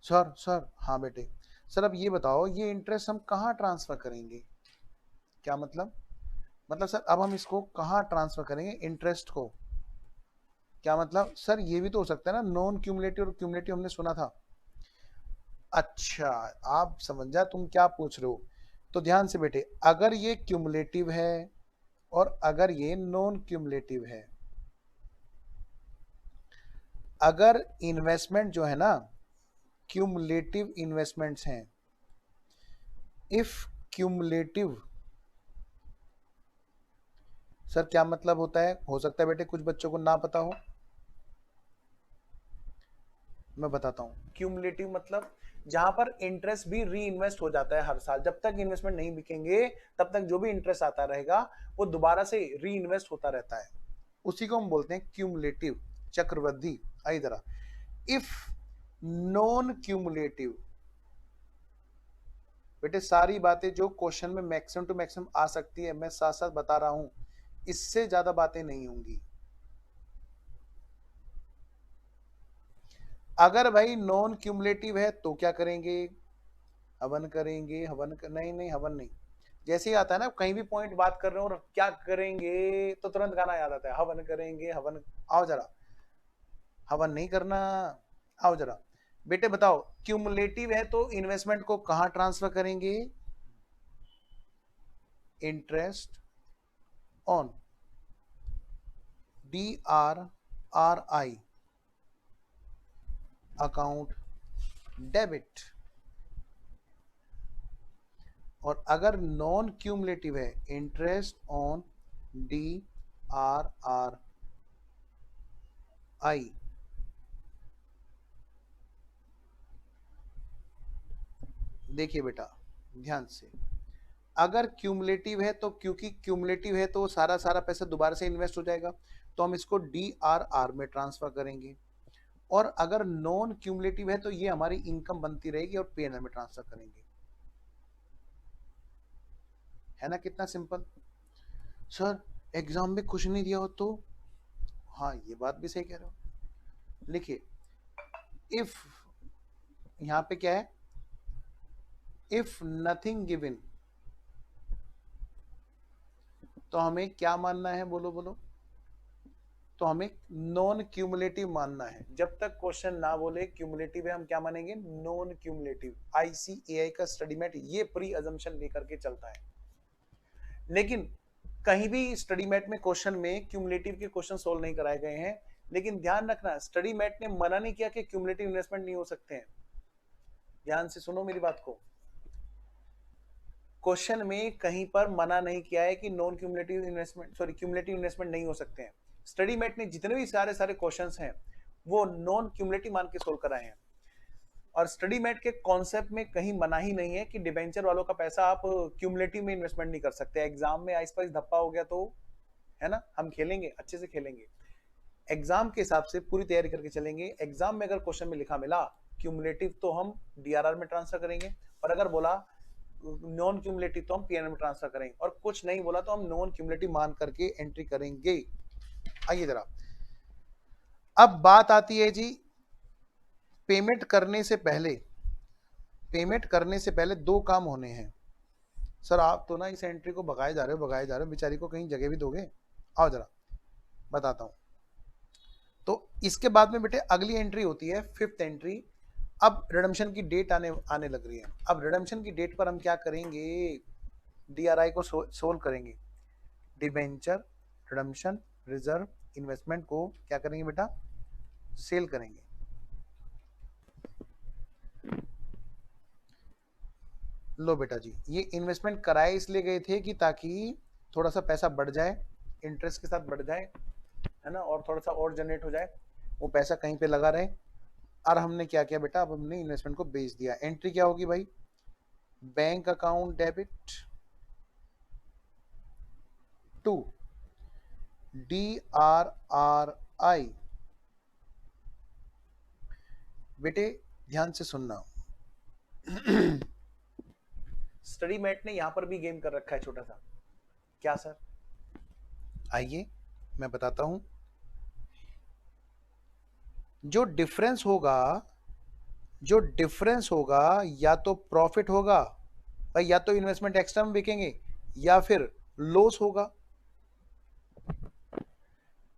सर हाँ बेटे सर अब ये बताओ ये इंटरेस्ट हम कहाँ ट्रांसफर करेंगे, क्या मतलब सर अब हम इसको कहाँ ट्रांसफर करेंगे इंटरेस्ट को, क्या मतलब सर ये भी तो हो सकता है ना, नॉन क्यूमुलेटिव और क्यूमुलेटिव हमने सुना था। अच्छा आप समझ जा तुम क्या पूछ रहे हो। तो ध्यान से बेटे, अगर ये क्यूमुलेटिव है और अगर ये नॉन क्यूमुलेटिव है, अगर इन्वेस्टमेंट जो है ना क्यूमुलेटिव इन्वेस्टमेंट्स हैं, इफ क्यूमुलेटिव, सर क्या मतलब होता है, हो सकता है बेटे कुछ बच्चों को ना पता हो, मैं बताता हूं। क्यूमुलेटिव मतलब जहां पर इंटरेस्ट भी री इन्वेस्ट हो जाता है हर साल, जब तक इन्वेस्टमेंट नहीं बिकेंगे तब तक जो भी इंटरेस्ट आता रहेगा वो दोबारा से री इन्वेस्ट होता रहता है, उसी को हम बोलते हैं क्यूमुलेटिव, चक्रवृद्धि। आई जरा, इफ नॉन क्यूमुलेटिव, बेटे सारी बातें जो क्वेश्चन में मैक्सिमम टू मैक्सिमम आ सकती है मैं साथ साथ बता रहा हूं, इससे ज्यादा बातें नहीं होंगी। अगर भाई नॉन क्यूमुलेटिव है तो क्या करेंगे, हवन करेंगे, नहीं हवन नहीं, जैसे ही आता है ना कहीं भी पॉइंट बात कर रहे हो और क्या करेंगे तो तुरंत गाना याद आता है, हवन करेंगे हवन। आओ जरा, हवन नहीं करना, आओ जरा बेटे बताओ क्यूमुलेटिव है तो इन्वेस्टमेंट को कहां ट्रांसफर करेंगे, interest on DRRI account debit. और अगर नॉन क्यूमुलेटिव है इंटरेस्ट ऑन DRRI, देखिए बेटा ध्यान से, अगर क्यूमुलेटिव है तो क्योंकि क्यूमुलेटिव है तो सारा पैसा दोबारा से इन्वेस्ट हो जाएगा, तो हम इसको DRR में ट्रांसफर करेंगे। और अगर नॉन क्यूमुलेटिव है तो ये हमारी इनकम बनती रहेगी और P&L में ट्रांसफर करेंगे। है ना कितना सिंपल। सर एग्जाम में कुछ नहीं दिया हो तो, हाँ ये बात भी सही कह रहे हो। लिखिए इफ, यहां पे क्या है, इफ नथिंग गिवन, तो हमें क्या मानना है, बोलो बोलो, तो हमें नॉन क्यूमुलेटिव मानना है। जब तक क्वेश्चन ना बोले क्यूमुलेटिव है हम क्या मानेंगे, नॉन क्यूमुलेटिव। ICAI का स्टडी मैट ये प्री अजम्पशन लेकर के चलता है, लेकिन कहीं भी स्टडी मैट में क्वेश्चन में क्यूमुलेटिव के क्वेश्चन सोल्व नहीं कराए गए हैं। लेकिन ध्यान रखना स्टडी मैट ने मना नहीं किया कि क्यूमुलेटिव इन्वेस्टमेंट नहीं हो सकते हैं, ध्यान से सुनो मेरी बात को। क्वेश्चन में कहीं पर मना नहीं किया है कि non cumulative investment, sorry cumulative investment नहीं हो सकते हैं। स्टडी मैट ने जितने भी सारे क्वेश्चंस हैं वो नॉन क्यूमुलेटिव मान के सोल्व कराए हैं। और स्टडी मैट के कॉन्सेप्ट में कहीं मना ही नहीं है कि डिबेंचर वालों का पैसा आप क्यूमुलेटिव में इन्वेस्टमेंट नहीं कर सकते। एग्जाम में आइस पाइस धप्पा हो गया तो, है ना, हम खेलेंगे, अच्छे से खेलेंगे, एग्जाम के हिसाब से पूरी तैयारी करके चलेंगे। एग्जाम में अगर क्वेश्चन में लिखा मिला क्यूमुलेटिव तो हम DRR में ट्रांसफर करेंगे, और अगर बोला नॉन क्यूमुलेटिव तो हम P&L में ट्रांसफर करेंगे, और कुछ नहीं बोला तो हम नॉन क्यूमुलेटिव मान करके एंट्री करेंगे। आइए जरा, अब बात आती है जी पेमेंट करने से पहले, पेमेंट करने से पहले दो काम होने हैं। सर आप तो ना इस एंट्री को भगाए जा रहे हो, बेचारी को कहीं जगह भी दोगे। आओ जरा बताता हूं। तो इसके बाद में बेटे अगली एंट्री होती है फिफ्थ एंट्री, अब रिडम्पशन की डेट आने लग रही है। अब रिडम्पशन की डेट पर हम क्या करेंगे, डीआरआई को सोल्व करेंगे। डिबेंचर रिडम्पशन रिजर्व इन्वेस्टमेंट को क्या करेंगे बेटा, सेल करेंगे। लो बेटा जी, ये इन्वेस्टमेंट कराए इसलिए गए थे कि ताकि थोड़ा सा पैसा बढ़ जाए, इंटरेस्ट के साथ बढ़ जाए, है ना, और थोड़ा सा और जनरेट हो जाए, वो पैसा कहीं पे लगा रहे। और हमने क्या किया बेटा, अब हमने इन्वेस्टमेंट को बेच दिया। एंट्री क्या होगी भाई, bank account debit to DRRI। बेटे ध्यान से सुनना, स्टडी मेट ने यहां पर भी गेम कर रखा है छोटा सा। क्या सर, आइए मैं बताता हूं। जो डिफरेंस होगा या तो प्रॉफिट होगा भाई, या तो इन्वेस्टमेंट एक्स्ट्रा में बिकेंगे, या फिर लॉस होगा।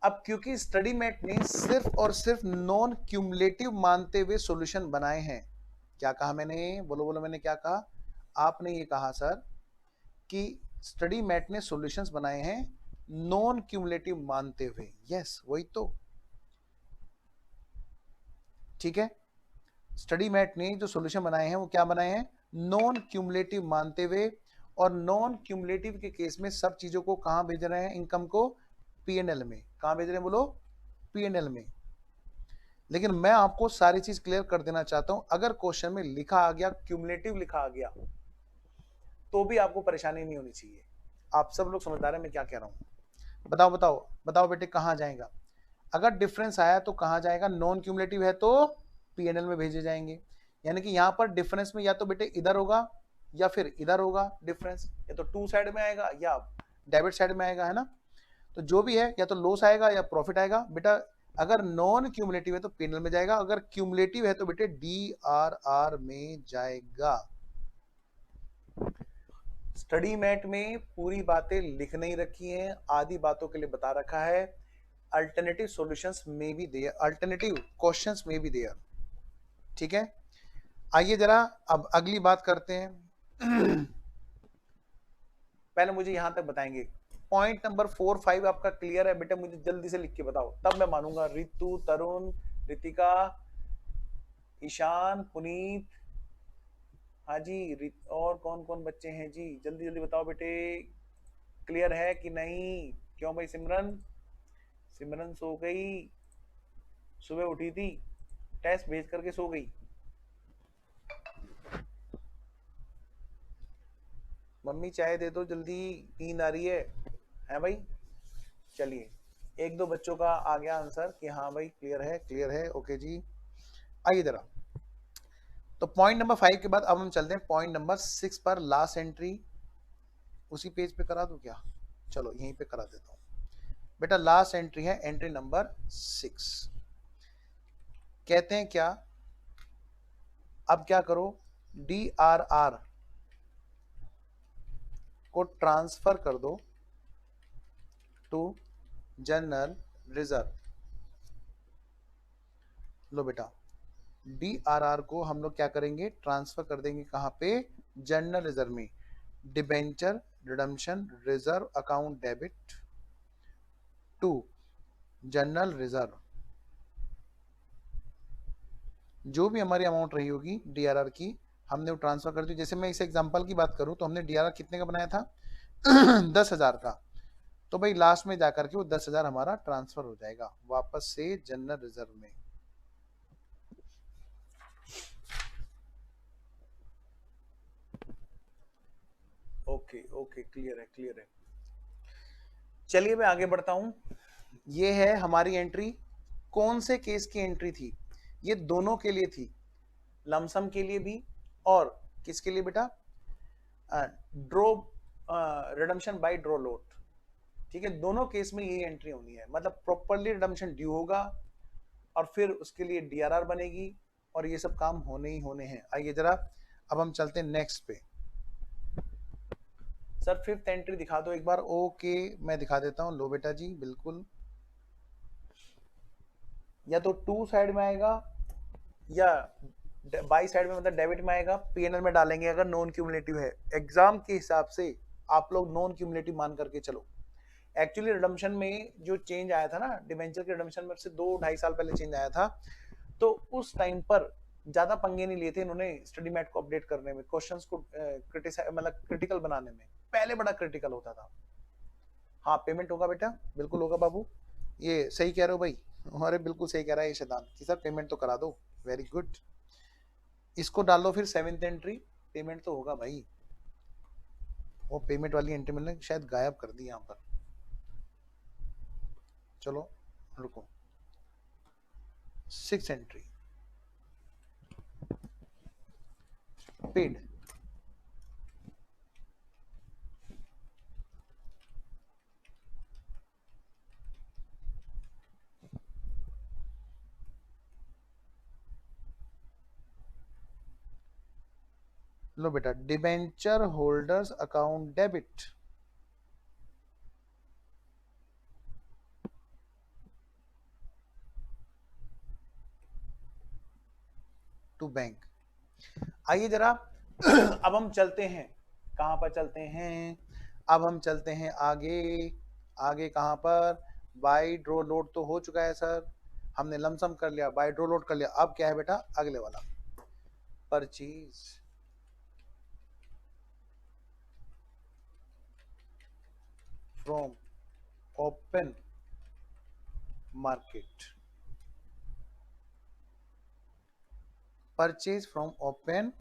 अब क्योंकि स्टडी मेट ने सिर्फ और सिर्फ नॉन क्यूमुलेटिव मानते हुए सॉल्यूशन बनाए हैं। क्या कहा मैंने, बोलो बोलो, मैंने क्या कहा, आपने ये कहा सर कि स्टडी मेट ने सॉल्यूशंस बनाए हैं नॉन क्यूमुलेटिव मानते हुए। यस वही तो, ठीक है। स्टडी मेट ने जो सॉल्यूशन बनाए हैं वो क्या बनाए हैं, नॉन क्यूमुलेटिव मानते हुए। और नॉन क्यूमुलेटिव के केस में सब चीजों को कहां भेज रहे हैं, इनकम को पीएनएल में। कहां भेज रहे हैं बोलो, पीएनएल में। लेकिन मैं आपको सारी चीज क्लियर कर देना चाहता हूं, अगर क्वेश्चन में लिखा आ गया क्यूमुलेटिव लिखा आ गया तो भी आपको परेशानी नहीं होनी चाहिए। आप सब लोग समझदार हैं मैं क्या कह रहा हूं। बताओ बताओ बताओ बेटे, कहां जाएगा, अगर डिफरेंस आया तो कहां जाएगा, नॉन क्यूमुलेटिव है तो पीएनएल में भेजे जाएंगे। यानी कि यहां पर डिफरेंस में या तो बेटे इधर होगा या फिर इधर होगा डिफरेंस, या तो टू साइड में आएगा या डेबिट साइड में आएगा, है ना। तो जो भी है, या तो लॉस आएगा या प्रॉफिट आएगा बेटा। अगर नॉन क्यूमुलेटिव है तो पीएनएल में जाएगा, अगर क्यूमुलेटिव है तो बेटे डीआरआर में जाएगा। स्टडी मैट में पूरी बातें लिख नहीं रखी हैं, आधी बातों के लिए बता रखा है। अल्टरनेटिव सॉल्यूशंस में भी देयर, अल्टरनेटिव क्वेश्चंस में भी देयर, ठीक है। आइए जरा अब अगली बात करते हैं। पहले मुझे यहां तक बताएंगे, पॉइंट नंबर 4-5 आपका क्लियर है बेटा, मुझे जल्दी से लिख के बताओ तब मैं मानूंगा। रितु, तरुण, रितिका, ईशान, पुनीत, हाँ जी, और कौन कौन बच्चे हैं जी, जल्दी जल्दी बताओ बेटे, क्लियर है कि नहीं। क्यों भाई, सिमरन, सिमरन सो गई, सुबह उठी थी, टेस्ट भेज करके सो गई। मम्मी चाय दे दो जल्दी, नींद आ रही है भाई। चलिए, एक दो बच्चों का आ गया आंसर कि हाँ भाई क्लियर है, ओके जी। आइए जरा, तो पॉइंट नंबर 5 के बाद अब हम चलते हैं पॉइंट नंबर 6 पर। लास्ट एंट्री उसी पेज पे करा दूं क्या, चलो यहीं पे करा देता हूं बेटा। लास्ट एंट्री है एंट्री नंबर 6। कहते हैं क्या, अब क्या करो, डीआरआर को ट्रांसफर कर दो टू जनरल रिजर्व। लो बेटा, डीआरआर को हम लोग क्या करेंगे, ट्रांसफर कर देंगे कहां पे, जनरल रिजर्व में। Debenture redemption reserve account debit to general reserve. जो भी हमारी अमाउंट रही होगी डीआरआर की, हमने वो ट्रांसफर कर दी। जैसे मैं इस एग्जांपल की बात करूं तो हमने डीआरआर कितने का बनाया था, 10,000 का। तो भाई लास्ट में जाकर के वो 10,000 हमारा ट्रांसफर हो जाएगा वापस से जनरल रिजर्व में। ओके ओके, क्लियर है। चलिए मैं आगे बढ़ता हूं। ये है हमारी एंट्री, कौन से केस की एंट्री थी, ये दोनों के लिए थी, लमसम के लिए भी और किसके लिए बेटा, ड्रॉ रिडम्पशन बाय ड्रॉ लोट, ठीक है। दोनों केस में ये एंट्री होनी है, मतलब प्रॉपरली रिडम्पशन ड्यू होगा और फिर उसके लिए डीआरआर बनेगी और ये सब काम होने ही होने हैं। आइए जरा अब हम चलते हैं नेक्स्ट पे। सर 5th एंट्री दिखा दो एक बार। ओके मैं दिखा देता हूं, लो बेटा जी बिल्कुल। या तो टू साइड में आएगा या बाई साइड में मतलब डेबिट में आएगा, पीएनएल में डालेंगे अगर नॉन क्यूमुलेटिव है। एग्जाम के हिसाब से आप लोग नॉन क्यूमुलेटिव मान करके चलो। एक्चुअली रिडम्पशन में जो चेंज आया था ना, डिबेंचर के रिडम्पशन में से 2-2.5 साल पहले चेंज आया था, तो उस टाइम पर ज्यादा पंगे नहीं लिए थे इन्होंने स्टडी मैट को अपडेट करने में, क्वेश्चंस को मतलब क्रिटिकल बनाने में। पहले बड़ा क्रिटिकल होता था। हाँ पेमेंट होगा बेटा, बिल्कुल होगा बाबू, ये सही कह रहे हो भाई, अरे बिल्कुल सही कह रहा है ये शैतान कि सर पेमेंट तो करा दो, वेरी गुड। इसको डाल दो फिर 7th एंट्री, पेमेंट तो होगा भाई। वो पेमेंट वाली एंट्री मैंने शायद गायब कर दी यहाँ पर, चलो रुको। 6th एंट्री पेड, लो बेटा, debenture holders account debit to bank. आइए जरा अब हम चलते हैं, कहां पर चलते हैं, अब हम चलते हैं आगे। आगे कहां पर, बाई ड्रो लोड तो हो चुका है सर, हमने लमसम कर लिया, बाई ड्रो लोड कर लिया। अब क्या है बेटा, अगले वाला purchase from open market, purchase from open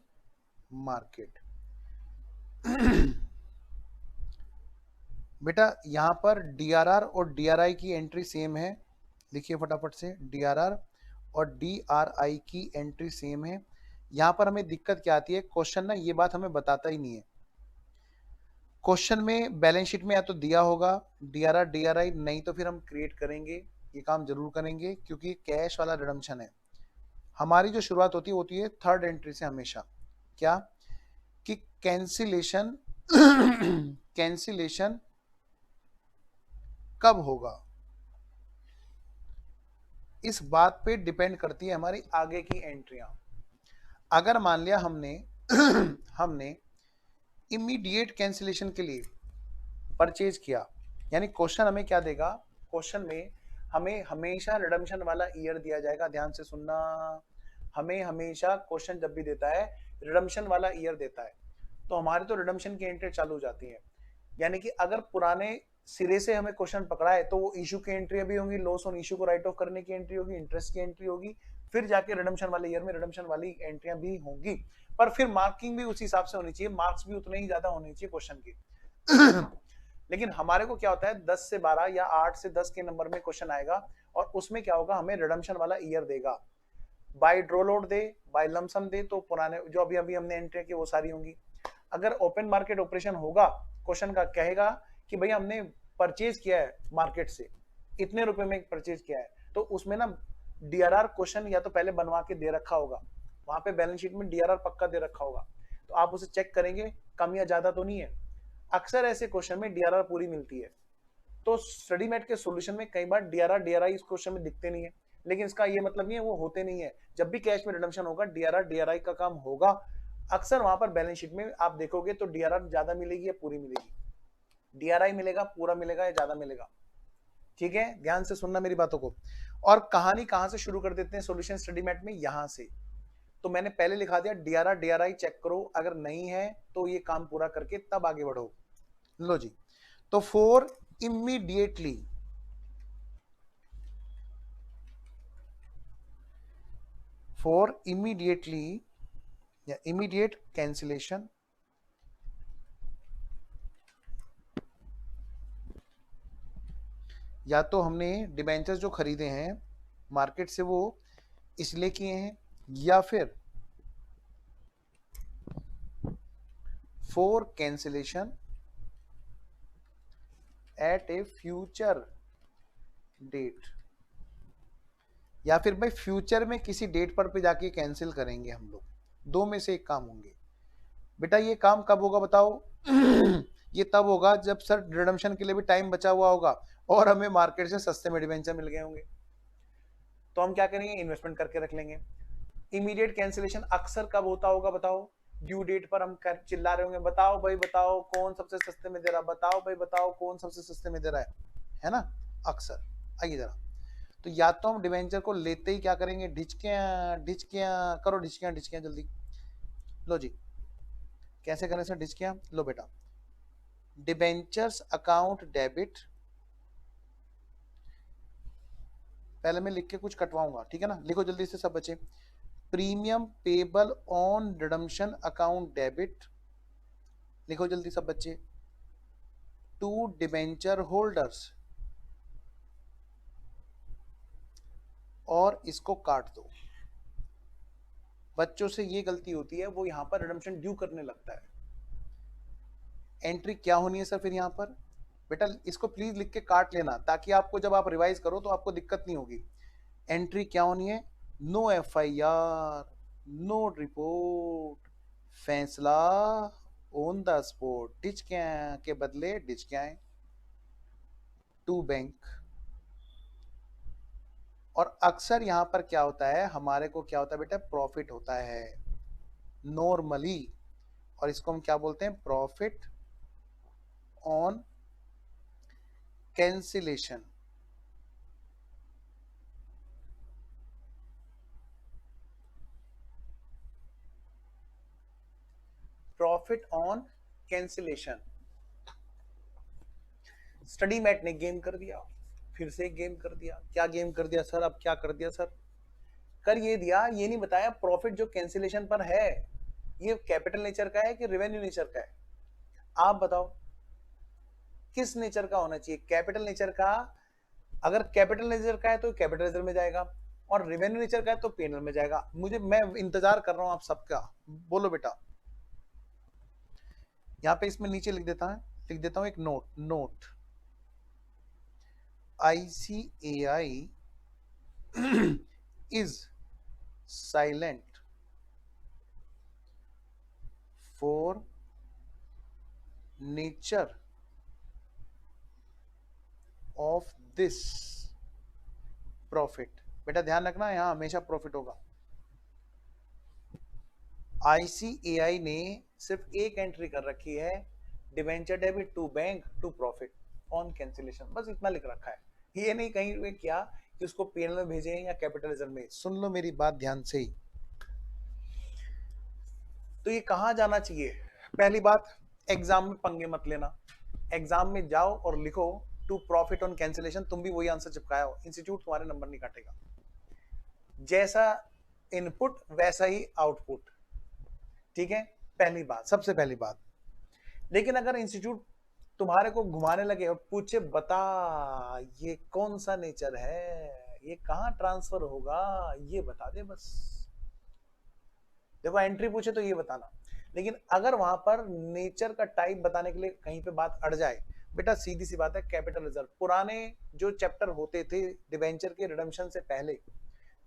market. बेटा यहां पर डीआरआर और डीआरआई की एंट्री सेम है, लिखिए फटाफट से, डीआरआर और डीआरआई की एंट्री सेम है। यहां पर हमें दिक्कत क्या आती है, क्वेश्चन ना ये बात हमें बताता ही नहीं है। क्वेश्चन में बैलेंस शीट में या तो दिया होगा डीआरआर डीआरआई, नहीं तो फिर हम क्रिएट करेंगे, ये काम जरूर करेंगे क्योंकि कैश वाला रिडम्पशन है। हमारी जो शुरुआत होती है 3rd एंट्री से हमेशा, क्या कि कैंसिलेशन कैंसिलेशन कब होगा, इस बात पे डिपेंड करती है हमारी आगे की एंट्रियां। अगर मान लिया हमने हमने इमीडिएट कैंसिलेशन के लिए परचेज किया, यानी क्वेश्चन हमें क्या देगा, क्वेश्चन में हमें हमेशा रिडम्पशन वाला ईयर दिया जाएगा, ध्यान से सुनना, हमें हमेशा क्वेश्चन जब भी देता है रिडम्पशन वाला ईयर देता है, तो हमारे तो रिडम्पशन की एंट्री चालू हो जाती है। यानी कि अगर पुराने सिरे से हमें क्वेश्चन पकड़ा है तो वो इशू की एंट्री भी होंगी, लॉस ऑन इशू को राइट ऑफ करने की एंट्री होगी, इंटरेस्ट की एंट्री होगी, फिर जाके रिडम्पशन वाले ईयर में रिडम्पशन वाली एंट्रियां भी होंगी, पर फिर मार्किंग भी उसी हिसाब से होनी चाहिए, मार्क्स भी उतने ही ज्यादा होने चाहिए क्वेश्चन की। लेकिन हमारे को क्या होता है 10 से 12 या 8 से 10 के नंबर में क्वेश्चन आएगा और उसमें क्या होगा, हमें रिडम्पशन वाला ईयर देगा, बाय ड्रो लोड दे, बाय लमसम दे, तो पुराने जो अभी अभी हमने एंट्री की वो सारी होंगी। अगर ओपन मार्केट ऑपरेशन होगा, क्वेश्चन का कहेगा कि भाई हमने परचेज किया है मार्केट से, इतने रुपए में परचेज किया है, तो उसमें ना डीआरआर क्वेश्चन या तो पहले बनवा के दे रखा होगा, वहां पे बैलेंस शीट में डीआरआर पक्का दे रखा होगा, तो आप उसे चेक करेंगे, कम या ज्यादा तो नहीं है। अक्सर ऐसे क्वेश्चन में डीआरआर पूरी मिलती है, तो स्टडी मैट के सॉल्यूशन में कई बार डीआरआर डीआरआई इस क्वेश्चन में दिखते नहीं है, लेकिन इसका ये मतलब नहीं है वो होते नहीं है। जब भी कैश में रिडम्पशन होगा डीआरआर डीआरआई का काम होगा, अक्सर वहां पर बैलेंस शीट में आप देखोगे तो डीआरआर ज्यादा मिलेगी या पूरी मिलेगी, डीआरआई मिलेगा, पूरा मिलेगा या ज्यादा मिलेगा। ठीक है, ध्यान से सुनना मेरी बातों को। और कहानी कहां से शुरू कर देते हैं सॉल्यूशन स्टडी मैट में, यहां से। तो मैंने पहले लिखा दिया डीआरआर डीआरआई चेक करो, अगर नहीं है तो ये काम पूरा करके तब आगे बढ़ो। लो जी, तो फॉर इमीडिएटली या इमीडिएट कैंसिलेशन या तो हमने डिबेंचर्स जो खरीदे हैं मार्केट से वो इसलिए किए हैं, या फिर for cancellation at a future date, या फिर भाई फ्यूचर में किसी डेट पर पे जाके कैंसिल करेंगे हम लोग, दो में से एक काम होंगे। बेटा ये काम कब होगा बताओ? ये तब होगा जब सर रिडम्पशन के लिए भी टाइम बचा हुआ होगा और हमें मार्केट से सस्ते में डिबेंचर मिल गए होंगे, तो हम क्या करेंगे, इन्वेस्टमेंट करके रख लेंगे। इमीडिएट कैंसिलेशन अक्सर कब होता होगा बताओ? ड्यू डेट पर हम चिल्ला रहे होंगे, बताओ भाई बताओ कौन सबसे सस्ते में दे रहा, बताओ भाई बताओ कौन सबसे सस्ते में दे रहा है ना, अक्सर। आइए जरा, तो या तो हम डिवेंचर को लेते ही क्या करेंगे, ढिचकियां ढिचकियां करो, ढिचकियां ढिचकियां जल्दी। लो जी, कैसे करें सर ढिचकियां? लो बेटा, डिबेंचर्स अकाउंट डेबिट, पहले मैं लिख के कुछ कटवाऊंगा, ठीक है ना, लिखो जल्दी से सब बच्चे। Premium payable on redemption account debit, लिखो जल्दी सब बच्चे। टू डिबेंचर होल्डर्स, और इसको काट दो। बच्चों से ये गलती होती है, वो यहां पर रिडम्पशन ड्यू करने लगता है। एंट्री क्या होनी है सर फिर यहाँ पर? बेटा इसको प्लीज लिख के काट लेना, ताकि आपको जब आप रिवाइज करो तो आपको दिक्कत नहीं होगी। एंट्री क्या होनी है? नो FIR, नो रिपोर्ट, फैसला ऑन द स्पॉट, ढिचकियां के बदले ढिचकियां टू बैंक। और अक्सर यहां पर क्या होता है, हमारे को क्या होता है बेटा, प्रॉफिट होता है नॉर्मली, और इसको हम क्या बोलते हैं, profit on cancellation. Profit on cancellation. Study mat ने गेम कर दिया, फिर से गेम कर दिया। क्या गेम कर दिया सर? अब क्या कर दिया सर? कर ये दिया, ये नहीं बताया प्रॉफिट जो कैंसिलेशन पर है ये कैपिटल नेचर का है कि रेवेन्यू नेचर का है? आप बताओ किस नेचर का होना चाहिए? कैपिटल नेचर का। अगर कैपिटल नेचर का है तो कैपिटल नेचर में जाएगा, और रेवेन्यू नेचर का है तो P&L में जाएगा। मैं इंतजार कर रहा हूं आप सबका, बोलो बेटा। यहां पे इसमें नीचे लिख देता हूं एक note ICAI is silent for nature of this profit। बेटा ध्यान रखना, यहां हमेशा प्रॉफिट होगा। ICAI ने सिर्फ एक एंट्री कर रखी है, debenture debit to bank to profit on cancellation, बस इतना लिख रखा है। ये नहीं कहीं पे किया कि उसको P&L में भेजें या कैपिटलिज्म में। सुन लो मेरी बात ध्यान से ही। तो ये कहां जाना चाहिए? पहली बात, एग्जाम में पंगे मत लेना। एग्जाम में जाओ और लिखो टू प्रॉफिट ऑन कैंसिलेशन, तुम भी वही आंसर चिपकाया हो, इंस्टीट्यूट तुम्हारे नंबर नहीं काटेगा। जैसा इनपुट वैसा ही आउटपुट, ठीक है, पहली बात, सबसे पहली बात। लेकिन अगर इंस्टीट्यूट तुम्हारे को घुमाने लगे और पूछे बता ये कौन सा नेचर है, ये कहां ट्रांसफर होगा, ये बता दे बस। देखो एंट्री पूछे तो ये बताना, लेकिन अगर वहां पर नेचर का टाइप बताने के लिए कहीं पे बात अड़ जाए, बेटा सीधी सी बात है, कैपिटल रिजर्व पुराने जो चैप्टर होते थे डिबेंचर के रिडम्पशन से पहले,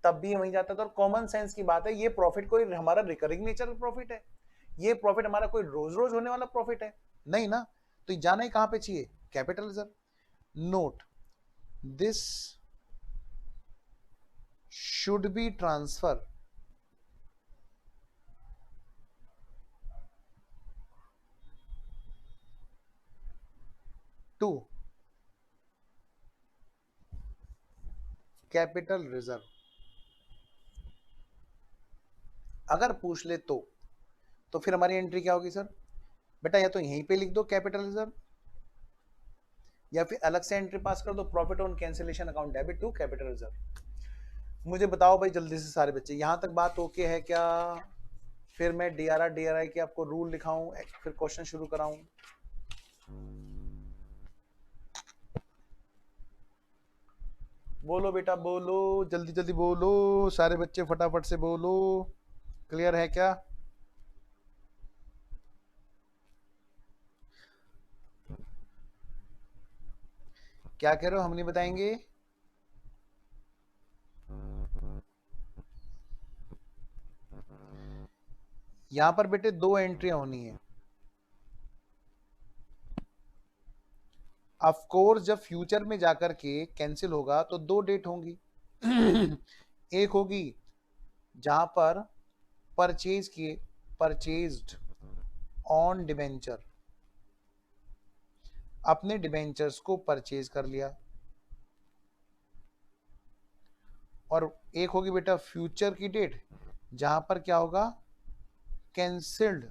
तब भी वहीं जाता था। और कॉमन सेंस की बात है, ये प्रॉफिट कोई हमारा रिकरिंग नेचर का प्रॉफिट है? ये प्रॉफिट हमारा कोई रोज रोज होने वाला प्रॉफिट है? नहीं ना। तो जाना ही कहां पे चाहिए, capital reserve. Note this should be transfer to capital reserve. अगर पूछ ले तो फिर हमारी एंट्री क्या होगी सर? बेटा या तो यहीं पे लिख दो कैपिटल रिजर्व, या फिर अलग से एंट्री पास कर दो profit on cancellation account debit to capital reserve. मुझे बताओ भाई जल्दी से सारे बच्चे, यहां तक बात ओके है क्या? फिर मैं DRI के आपको रूल लिखाऊं, फिर क्वेश्चन शुरू कराऊं। बोलो बेटा बोलो, जल्दी जल्दी बोलो, सारे बच्चे फटाफट से बोलो। क्लियर है क्या? क्या कह रहे हो, हम नहीं बताएंगे? यहां पर बेटे दो एंट्रियां होनी है। ऑफ कोर्स जब फ्यूचर में जाकर के कैंसिल होगा तो दो डेट होंगी। एक होगी जहां पर परचेज किए, परचेज्ड ऑन डिबेंचर, अपने डिबेंचर्स को परचेज कर लिया। और एक होगी बेटा फ्यूचर की डेट, जहां पर क्या होगा, कैंसिल्ड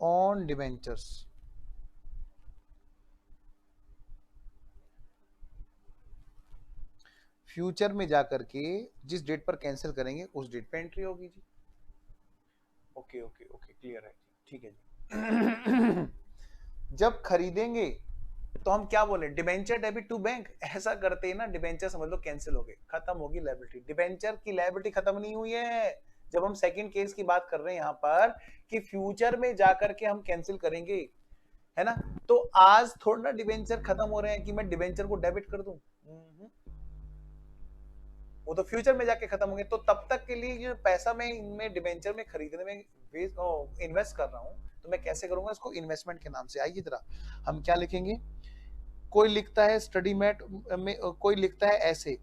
ऑन डिबेंचर्स। फ्यूचर में जाकर के जिस डेट पर कैंसिल करेंगे उस डेट पे एंट्री होगी जी। ओके ओके ओके, क्लियर है जी, ठीक है जी। जब खरीदेंगे तो हम क्या बोले, डिबेंचर डेबिट टू बैंक, ऐसा करते हैं ना, डिबेंचर समझ लो कैंसिल हो गए, खत्म होगी लायबिलिटी। डिबेंचर की लायबिलिटी खत्म नहीं हुई है, जब हम सेकंड केस की बात कर रहे हैं यहाँ पर कि फ्यूचर में जाकर के हम कैंसिल करेंगे, है ना। तो आज थोड़ा ना डिबेंचर खत्म हो रहे हैं कि मैं डिबेंचर को डेबिट कर दूं, वो तो फ्यूचर में जाके खत्म होंगे। तो तब तक के लिए जो पैसा मैं इनमें डिबेंचर में खरीदने में इन्वेस्ट कर रहा हूं, तो मैं कैसे करूंगा इसको, इन्वेस्टमेंट के नाम से। आइए जरा हम क्या लिखेंगे, कोई लिखता है स्टडी मैट में, कोई लिखता है ऐसे,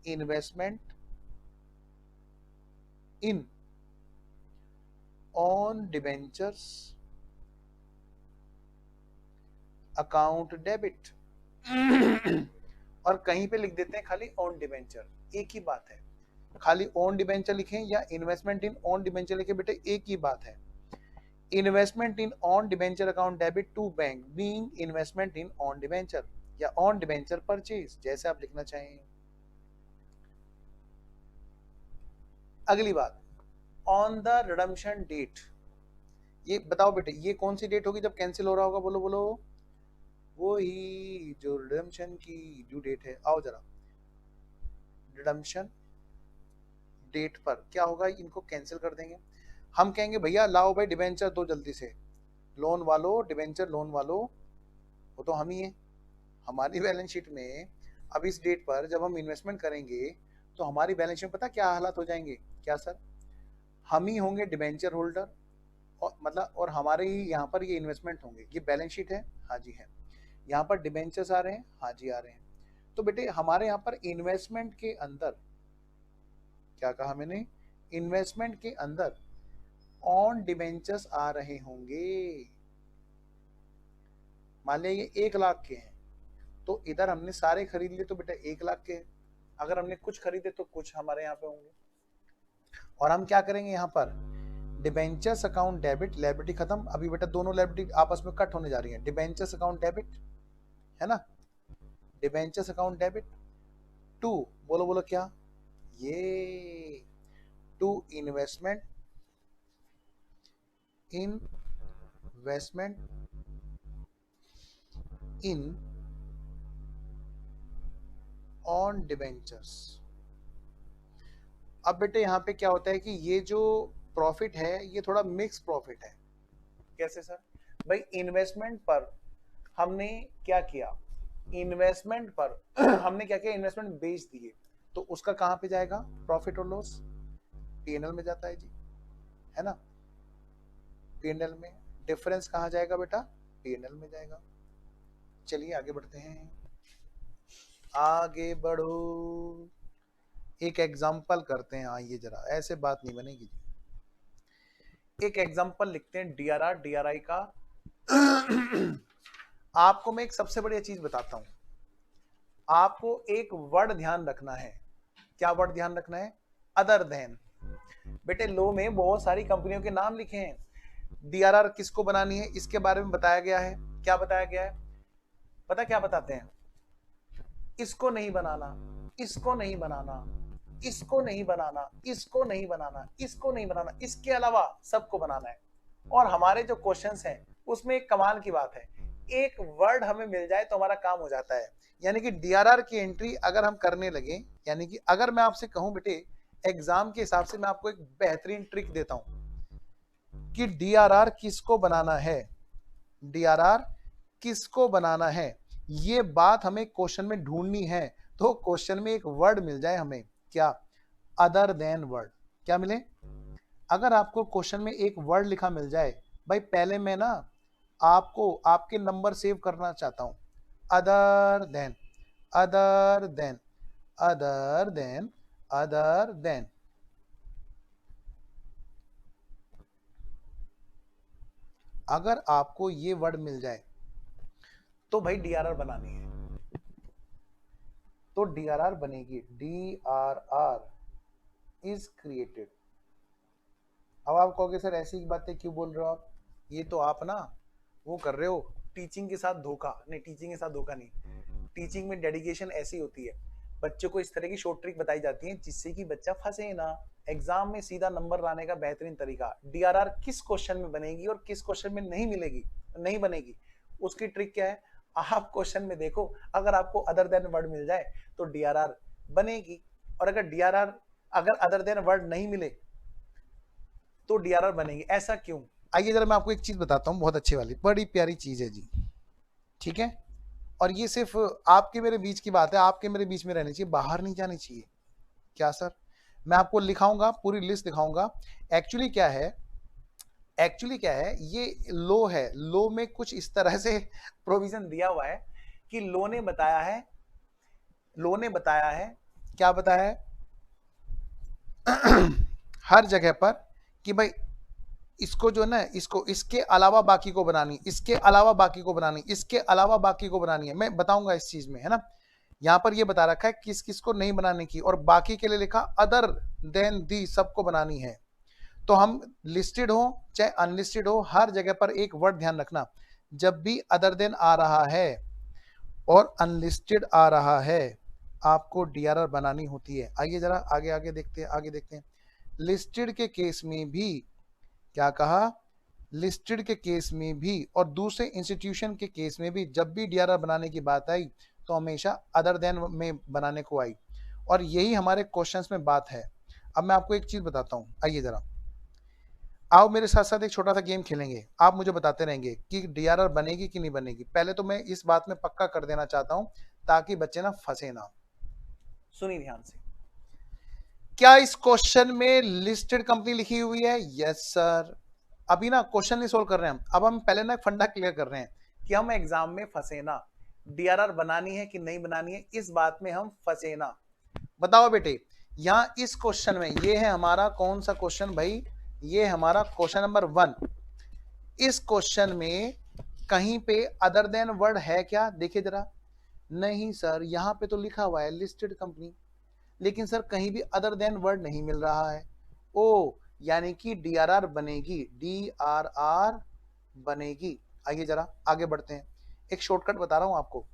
investment in on debentures account debit और कहीं पे लिख देते हैं खाली ऑन डिबेंचर, एक ही बात है। खाली ऑन डिबेंचर लिखें या इन्वेस्टमेंट इन ऑन डिबेंचर लिखें, बेटे एक ही बात है। Investment in on debenture account debit to bank being investment in on debenture या ऑन डिबेंचर परचेज, जैसे आप लिखना चाहें। अगली बात, ऑन द रिडम्पशन डेट, ये बताओ बेटे ये कौन सी डेट होगी जब कैंसिल हो रहा होगा, बोलो बोलो, वो ही जो रिडम्पशन की ड्यू डेट है। आओ जरा, रिडम्पशन डेट पर क्या होगा, इनको कैंसिल कर देंगे। हम कहेंगे भैया लाओ भाई डिबेंचर दो जल्दी से, लोन वालो डिबेंचर लोन वालो, वो तो हम ही है। हमारी बैलेंस शीट में अब इस डेट पर जब हम इन्वेस्टमेंट करेंगे तो हमारी बैलेंस शीट में पता क्या हालात हो जाएंगे, क्या सर, हम ही होंगे डिबेंचर होल्डर, और मतलब और हमारे ही यहाँ पर ये इन्वेस्टमेंट होंगे। ये बैलेंस शीट है, हाँ जी है, यहाँ पर डिबेंचर्स आ रहे हैं, हाँ जी आ रहे हैं। तो बेटे हमारे यहाँ पर इन्वेस्टमेंट के अंदर क्या कहा मैंने, इन्वेस्टमेंट के अंदर ऑन डिबेंचर्स आ रहे होंगे। मान लिया ये 1 लाख के हैं, तो इधर हमने सारे खरीद लिए तो बेटा 1 लाख के हैं। अगर हमने कुछ खरीदे तो कुछ हमारे यहाँ पे होंगे। और हम क्या करेंगे यहाँ पर, डिबेंचर्स अकाउंट डेबिट, लायबिलिटी खत्म, अभी बेटा दोनों लायबिलिटी आपस में कट होने जा रही है। डिबेंचर्स अकाउंट डेबिट है ना, डिबेंचर्स अकाउंट डेबिट टू, बोलो बोलो क्या, ये to investment in on debentures. अब बेटे यहाँ पे क्या होता है कि ये जो प्रॉफिट है ये थोड़ा मिक्स प्रॉफिट है। कैसे सर, भाई इन्वेस्टमेंट पर हमने क्या किया, इन्वेस्टमेंट पर हमने क्या किया, इन्वेस्टमेंट बेच दिए, तो उसका कहां पे जाएगा, प्रॉफिट और लॉस, पीएनएल में जाता है जी, है ना। पीएनएल में डिफरेंस कहां जाएगा बेटा, पीएनएल में जाएगा। चलिए आगे बढ़ते हैं, आगे बढ़ो, एक एग्जांपल करते हैं। आइए जरा, ऐसे बात नहीं बनेगी जी। एक एग्जांपल लिखते हैं डीआरआर डीआरआई का। आपको मैं एक सबसे बढ़िया चीज बताता हूं, आपको एक वर्ड ध्यान रखना है। क्या वर्ड ध्यान रखना है, अदर देन। बेटे लो में बहुत सारी कंपनियों के नाम लिखे हैं, डीआरआर किसको बनानी है इसके बारे में बताया गया है। क्या बताया गया है, पता क्या बताते हैं, इसको नहीं बनाना, इसको नहीं बनाना, इसको नहीं बनाना, इसको नहीं बनाना, इसको नहीं बनाना, इसके अलावा सबको बनाना है। और हमारे जो क्वेश्चंस हैं उसमें एक कमाल की बात है, एक वर्ड हमें मिल जाए तो हमारा काम हो जाता है। यानी कि डीआरआर की एंट्री अगर हम करने लगे, यानी कि अगर मैं आपसे कहूं बेटे एग्जाम के हिसाब से मैं आपको एक बेहतरीन ट्रिक देता हूं कि डीआरआर किसको बनाना है, डीआरआर किसको बनाना है, ये बात हमें क्वेश्चन में ढूंढनी है। तो क्वेश्चन में एक वर्ड मिल जाए हमें, क्या, अदर देन वर्ड। क्या मिले, अगर आपको क्वेश्चन में एक वर्ड लिखा मिल जाए, भाई पहले मैं ना आपको आपके नंबर सेव करना चाहता हूं, other than, other than, other than, other than. अगर आपको ये वर्ड मिल जाए तो भाई डीआरआर बनानी है, तो डीआरआर बनेगी, DRR इज क्रिएटेड। अब आप कहोगे सर ऐसी बातें क्यों बोल रहे हो आप, ये तो आप ना वो कर रहे हो टीचिंग के साथ धोखा। नहीं, टीचिंग के साथ धोखा नहीं, टीचिंग में डेडिकेशन ऐसी होती है, बच्चों को इस तरह की शॉर्ट ट्रिक बताई जाती है जिससे कि बच्चा फंसे ना। एग्जाम में सीधा नंबर लाने का बेहतरीन तरीका, डीआरआर किस क्वेश्चन में बनेगी और किस क्वेश्चन में नहीं मिलेगी, नहीं बनेगी, उसकी ट्रिक क्या है, आप क्वेश्चन में देखो, अगर आपको अदर देन वर्ड मिल जाए तो डीआरआर बनेगी, और अगर अदर देन वर्ड नहीं मिले तो डीआरआर बनेगी। ऐसा क्यों? आइए जरा मैं आपको एक चीज बताता हूं, बहुत अच्छी वाली, बड़ी प्यारी चीज है जी, ठीक है, और ये सिर्फ आपके मेरे बीच की बात है, आपके मेरे बीच में रहनी चाहिए, बाहर नहीं जानी चाहिए। क्या सर? मैं आपको लिखाऊंगा, पूरी लिस्ट दिखाऊंगा। एक्चुअली क्या है, ये लो है, लो में कुछ इस तरह से प्रोविजन दिया हुआ है कि लो ने बताया है क्या बताया है हर जगह पर कि भाई इसको जो है ना, इसको इसके अलावा बाकी को बनानी, इसके अलावा बाकी को बनानी, इसके अलावा बाकी को बनानी है। मैं बताऊंगा इस चीज में, है ना। यहां पर ये बता रखा है किस किस को नहीं बनाने की, और बाकी के लिए लिखा अदर देन दी, सबको बनानी है। तो हम लिस्टेड हो चाहे अनलिस्टेड हो, हर जगह पर एक वर्ड ध्यान रखना, जब भी अदर देन आ रहा है और अनलिस्टेड आ रहा है आपको डीआरआर बनानी होती है। आइए जरा आगे देखते हैं। लिस्टेड के केस में भी क्या कहा, लिस्टेड के केस में भी और दूसरे इंस्टीट्यूशन के केस में भी जब भी डीआरआर बनाने की बात आई तो हमेशा अदर देन में बनाने को आई, और यही हमारे क्वेश्चंस में बात है। अब मैं आपको एक चीज बताता हूं, आइए जरा आओ मेरे साथ साथ एक छोटा सा गेम खेलेंगे, आप मुझे बताते रहेंगे कि डीआरआर बनेगी कि नहीं बनेगी। पहले तो मैं इस बात में पक्का कर देना चाहता हूं ताकि बच्चे ना फंसे ना। सुनिए ध्यान से, क्या इस क्वेश्चन में लिस्टेड कंपनी लिखी हुई है? Yes sir. अभी ना क्वेश्चन नहीं सोल्व कर रहे हैं हम, अब हम पहले ना फंडा क्लियर कर रहे हैं कि हम एग्जाम में फंसे ना, डीआरआर बनानी है कि नहीं बनानी है, इस बात में हम फंसे ना। बताओ बेटे, यहां इस क्वेश्चन में, ये है हमारा कौन सा क्वेश्चन भाई, ये हमारा क्वेश्चन नंबर 1। इस क्वेश्चन में कहीं पे अदर देन वर्ड है क्या? देखिए जरा, नहीं सर, यहां पे तो लिखा हुआ है लिस्टेड कंपनी, लेकिन सर कहीं भी अदर देन वर्ड नहीं मिल रहा है। ओ, यानी कि डीआरआर बनेगी, डीआरआर बनेगी। आइए जरा आगे बढ़ते हैं, एक शॉर्टकट बता रहा हूं आपको,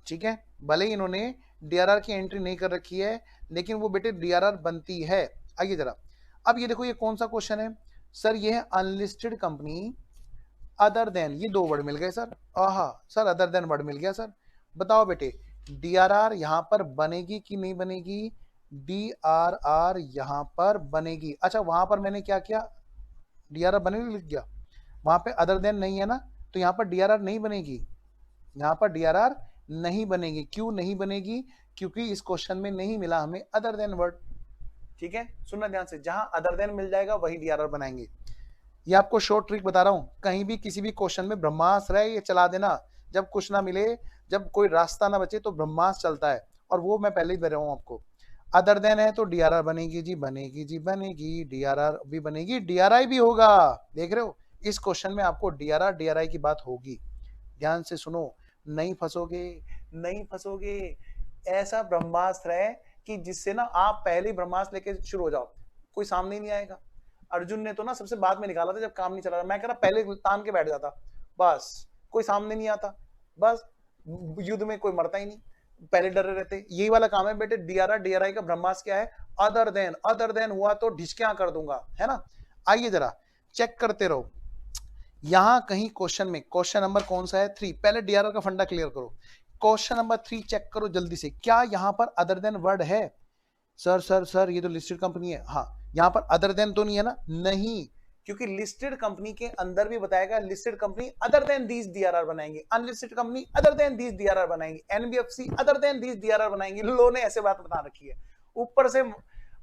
ठीक है। भले ही इन्होंने डीआरआर की एंट्री नहीं कर रखी है, लेकिन वो बेटे डीआरआर बनती है। आइए जरा, अब ये देखो, ये कौन सा क्वेश्चन है सर, ये है अनलिस्टेड कंपनी अदर देन, ये 2 वर्ड मिल गए सर। आहा सर, अदर देन वर्ड मिल गया सर। बताओ बेटे, डीआरआर यहां पर बनेगी कि नहीं बनेगी? डीआरआर यहां पर बनेगी। अच्छा, वहां पर मैंने क्या किया, डीआरआर बनेगी लिख दिया, वहां पे अदर देन नहीं है ना, तो यहां पर डीआरआर नहीं बनेगी, यहां पर डीआरआर नहीं बनेगी। क्यों नहीं बनेगी? क्योंकि इस क्वेश्चन में नहीं मिला हमें अदर देन वर्ड, ठीक है। सुनना ध्यान से, जहां अदर देन मिल जाएगा वही डीआरआर बनाएंगे। ये आपको शॉर्ट ट्रिक बता रहा हूं, कहीं भी किसी भी क्वेश्चन में ब्रह्मास्त्र है, ये चला देना, जब कुछ ना मिले, जब कोई रास्ता ना बचे तो ब्रह्मास्त्र चलता है, और वो मैं पहले ही बता रहा हूं आपको। अदर देन है तो डीआरआर बनेगी जी, बनेगी जी, बनेगी, डीआरआर भी बनेगी, डीआरआई भी होगा। देख रहे हो, इस क्वेश्चन में आपको डीआरआर डीआरआई की बात होगी। ध्यान से सुनो, नहीं फंसोगे, नहीं फंसोगे। ऐसा ब्रह्मास्त्र है कि जिससे ना आप पहले ही ब्रह्मास्त्र लेके शुरू हो जाओ, कोई सामने नहीं आएगा। अर्जुन ने तो ना सबसे बाद में निकाला था जब काम नहीं चला था, मैं कह रहा पहले तान के बैठ जाता, बस कोई सामने नहीं आता, बस युद्ध में कोई मरता ही नहीं, पहले डरे रहते। यही वाला काम है बेटे, डीआरआर डीआरआई का ब्रह्मास्त्र क्या है, अदर देन हुआ तो ढिचकियां कर दूंगा, है ना। आइए जरा चेक करते रहो, यहां कहीं क्वेश्चन में, क्वेश्चन नंबर कौन सा है 3, पहले डीआरआर का फंडा क्लियर करो। क्वेश्चन नंबर 3 चेक करो जल्दी से, क्या यहां पर अदर देन वर्ड है? सर ये तो लिस्टेड कंपनी है, हाँ, यहां पर अदर देन तो नहीं है ना? नहीं, क्योंकि लिस्टेड कंपनी के अंदर भी बताएगा listed company other than these DRR बनाएंगे, unlisted company other than these DRR बनाएंगे, NBFC other than these DRR बनाएंगे। लो ने ऐसे बात बता रखी है। ऊपर से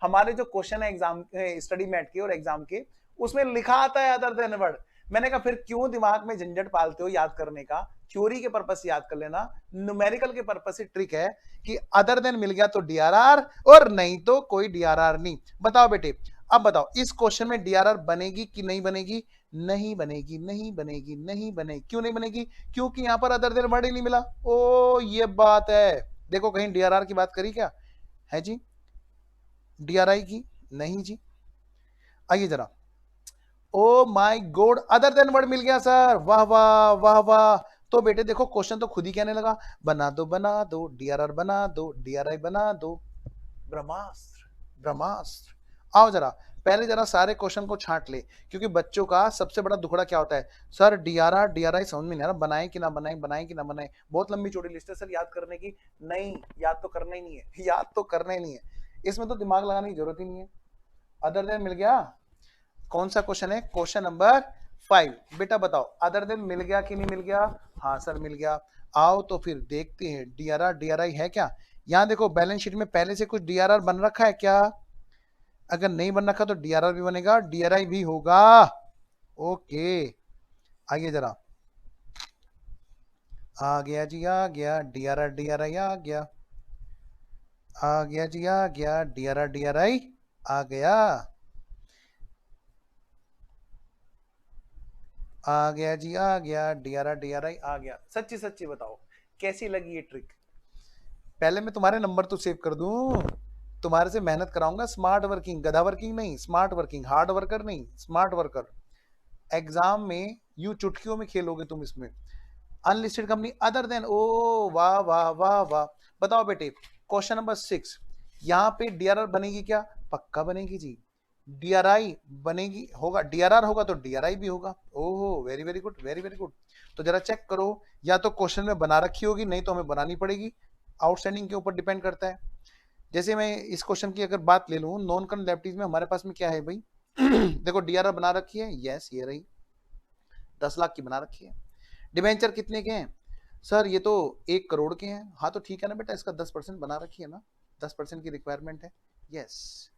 हमारे जो क्वेश्चन है एग्जाम स्टडी मैट के और एग्जाम के, उसमें लिखा आता है अदर देन वर्ड, मैंने कहा फिर क्यों दिमाग में झंझट पालते हो याद करने का, थ्योरी के पर्पस से याद कर लेना, न्यूमेरिकल के पर्पस से ट्रिक है कि अदर देन मिल गया तो डीआरआर और नहीं तो कोई डीआरआर नहीं। बताओ बेटे, अब बताओ इस क्वेश्चन में डीआरआर बनेगी कि नहीं बनेगी? नहीं बनेगी, नहीं बनेगी, नहीं बनेगी। क्यों नहीं बनेगी? क्योंकि यहां पर अदर देन वर्ड ही नहीं मिला। ओ ये बात है। देखो कहीं डीआरआर की बात करी क्या है जी? डीआरआई की नहीं जी। आइए जरा, oh my god, other than word मिल गया सर, वाह वाह वाह वाह। तो बेटे देखो क्वेश्चन तो खुद ही कहने लगा, बना दो डीआरआर, बना दो डीआरआई, बना दो। ब्रह्मास्त्र, ब्रह्मास्त्र। आओ जरा पहले जरा सारे क्वेश्चन को छांट ले, क्योंकि बच्चों का सबसे बड़ा दुखड़ा क्या होता है, सर डीआरआर डीआरआई समझ में नहीं आ रहा, बनाए कि ना बनाए, बनाए कि ना बनाए। बहुत लंबी चौड़ी लिस्ट है सर याद करने की। नहीं, याद तो करना ही नहीं है, याद तो करना ही नहीं है, इसमें तो दिमाग लगाने की जरूरत ही नहीं है। अदर देन मिल गया, कौन सा क्वेश्चन है? Question number 5। बेटा बताओ अदर देन मिल गया कि नहीं मिल गया? हाँ सर मिल गया। आओ तो फिर देखते हैं डीआरआर डीआरआई है क्या। यहां देखो बैलेंस शीट में पहले से कुछ डीआरआर बन रखा है क्या? अगर नहीं बन रखा तो डीआरआर भी बनेगा, डीआरआई भी होगा। ओके, आइए जरा, आ गया जी आ गया, डीआरआर डीआरआई आ गया, आ गया जी आ गया, डीआरआर डीआरआई आ गया, आ गया जी आ गया, डीआरआर डीआरआई आ गया। सच्ची सच्ची बताओ कैसी लगी ये ट्रिक? पहले मैं तुम्हारे नंबर तो सेव कर दूं, तुम्हारे से मेहनत कराऊंगा, स्मार्ट वर्किंग, गधा वर्किंग नहीं, स्मार्ट वर्किंग, हार्ड वर्कर नहीं, स्मार्ट वर्कर। एग्जाम में यू चुटकियों में खेलोगे तुम इसमें। अनलिस्टेड कंपनी अदर देन, ओ वाह वाह वाह वाह। बताओ बेटे क्वेश्चन नंबर 6, यहाँ पे डीआरआर बनेगी क्या? पक्का बनेगी जी। डीआरआई बनेगी, होगा डीआरआर होगा तो डीआरआई भी होगा। ओहो very very good, very very good. तो जरा चेक करो, या तो क्वेश्चन में बना रखी होगी, नहीं तो हमें बनानी पड़ेगी, आउटस्टैंडिंग के ऊपर डिपेंड करता है। जैसे मैं इस क्वेश्चन की अगर बात ले लूं, नॉन करंट लायबिलिटीज में हमारे पास में क्या है भाई? देखो डीआरआर बना रखी है, यस ये रही, 10 लाख की बना रखी है। डिबेंचर कितने के हैं? सर ये तो 1 करोड़ के हैं। हाँ तो ठीक है ना बेटा, इसका 10% बना रखी है ना, 10% की रिक्वायरमेंट है। यस,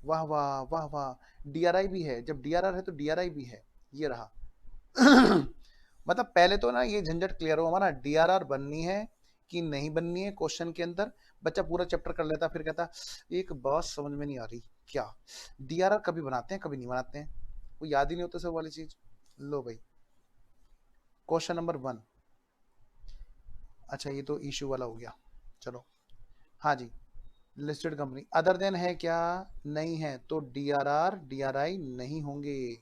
वाह वाह वाह वाह। डीआरआई भी है, जब डीआरआर है तो डीआरआई भी है, ये रहा। मतलब पहले तो ना ये झंझट क्लियर हो हमारा, डीआरआर बननी है कि नहीं बननी है क्वेश्चन के अंदर। बच्चा पूरा चैप्टर कर लेता, फिर कहता एक बात समझ में नहीं आ रही, क्या डीआरआर कभी बनाते हैं कभी नहीं बनाते हैं, वो याद ही नहीं होता सब वाली चीज। लो भाई क्वेश्चन नंबर 1। अच्छा ये तो इशू वाला हो गया, चलो। हाँ जी, लिस्टेड कंपनी अदर देन है क्या? नहीं है, तो डीआरआर डीआरआई नहीं होंगे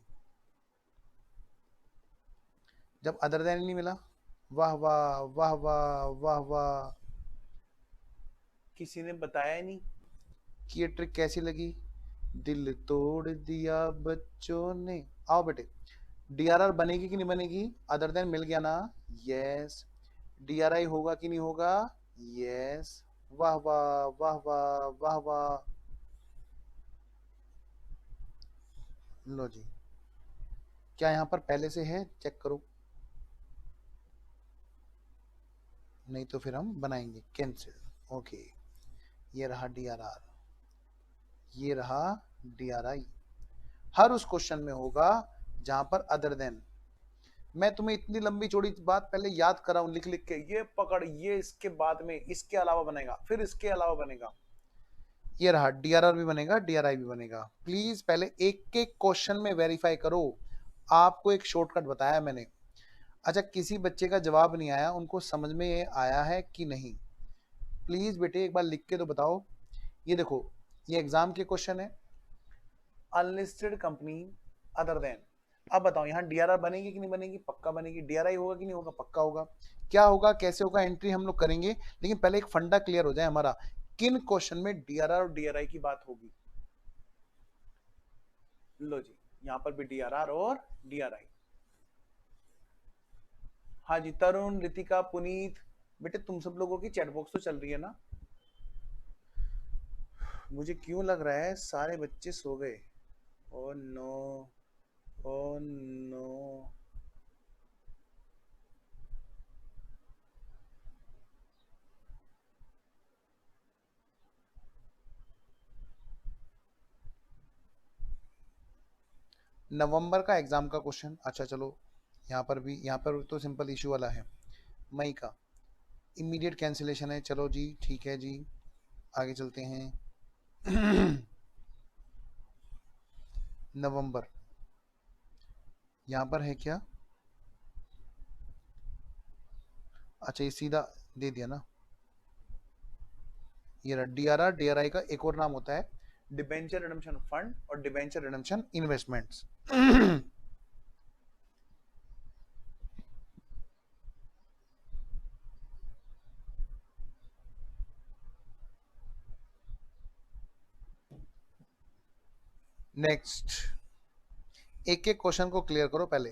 जब अदर देन नहीं मिला। वाह वाह वाह वाह वाह वाह। किसी ने बताया नहीं कि ये ट्रिक कैसी लगी, दिल तोड़ दिया बच्चों ने। आओ बेटे, डीआरआर बनेगी कि नहीं बनेगी? अदर देन मिल गया ना, यस। डीआरआई होगा कि नहीं होगा? यस। वाह वाह वाह वाह वाह वाह। लो जी, क्या यहाँ पर पहले से है? चेक करो, नहीं तो फिर हम बनाएंगे कैंसिल। ओके, ये रहा डीआरआर, ये रहा डीआरआई। हर उस क्वेश्चन में होगा जहां पर अदर देन। मैं तुम्हें इतनी लंबी चौड़ी बात पहले याद कराऊं लिख लिख के, ये पकड़, ये इसके बाद में इसके अलावा बनेगा, फिर इसके अलावा बनेगा। ये रहा डीआरआर भी बनेगा, डीआरआई भी बनेगा। प्लीज पहले एक एक क्वेश्चन में वेरीफाई करो। आपको एक शॉर्टकट बताया मैंने। अच्छा किसी बच्चे का जवाब नहीं आया, उनको समझ में ये आया है कि नहीं? प्लीज बेटे एक बार लिख के तो बताओ। ये देखो, ये एग्जाम के क्वेश्चन है, अनलिस्टेड कंपनी अदर देन। अब बताओ यहाँ डीआरआर बनेगी कि नहीं बनेगी? पक्का बनेगी। डीआरआई होगा कि नहीं होगा? पक्का होगा। क्या होगा कैसे होगा एंट्री हम लोग करेंगे, लेकिन पहले एक फंडा क्लियर हो जाए हमारा, किन क्वेश्चन में डीआरआर और डीआरआई की बात होगी। लो जी, यहाँ पर भी डीआरआर और डीआरआई। हाँ जी, तरुण, रितिका, पुनीत, बेटे तुम सब लोगों की चैट बॉक्स तो चल रही है ना? मुझे क्यों लग रहा है सारे बच्चे सो गए। Oh no, oh no. नवंबर का एग्जाम का क्वेश्चन, अच्छा चलो यहाँ पर भी, यहाँ पर तो सिंपल इशू वाला है। मई का इमीडिएट कैंसिलेशन है, चलो जी ठीक है जी, आगे चलते हैं। नवंबर यहाँ पर है क्या, अच्छा ये सीधा दे दिया ना, ये रहा डीआरआर। डीआरआई का एक और नाम होता है डिबेंचर रिडम्पशन फंड और डिबेंचर रिडम्पशन इन्वेस्टमेंट्स। नेक्स्ट, एक एक क्वेश्चन को क्लियर करो पहले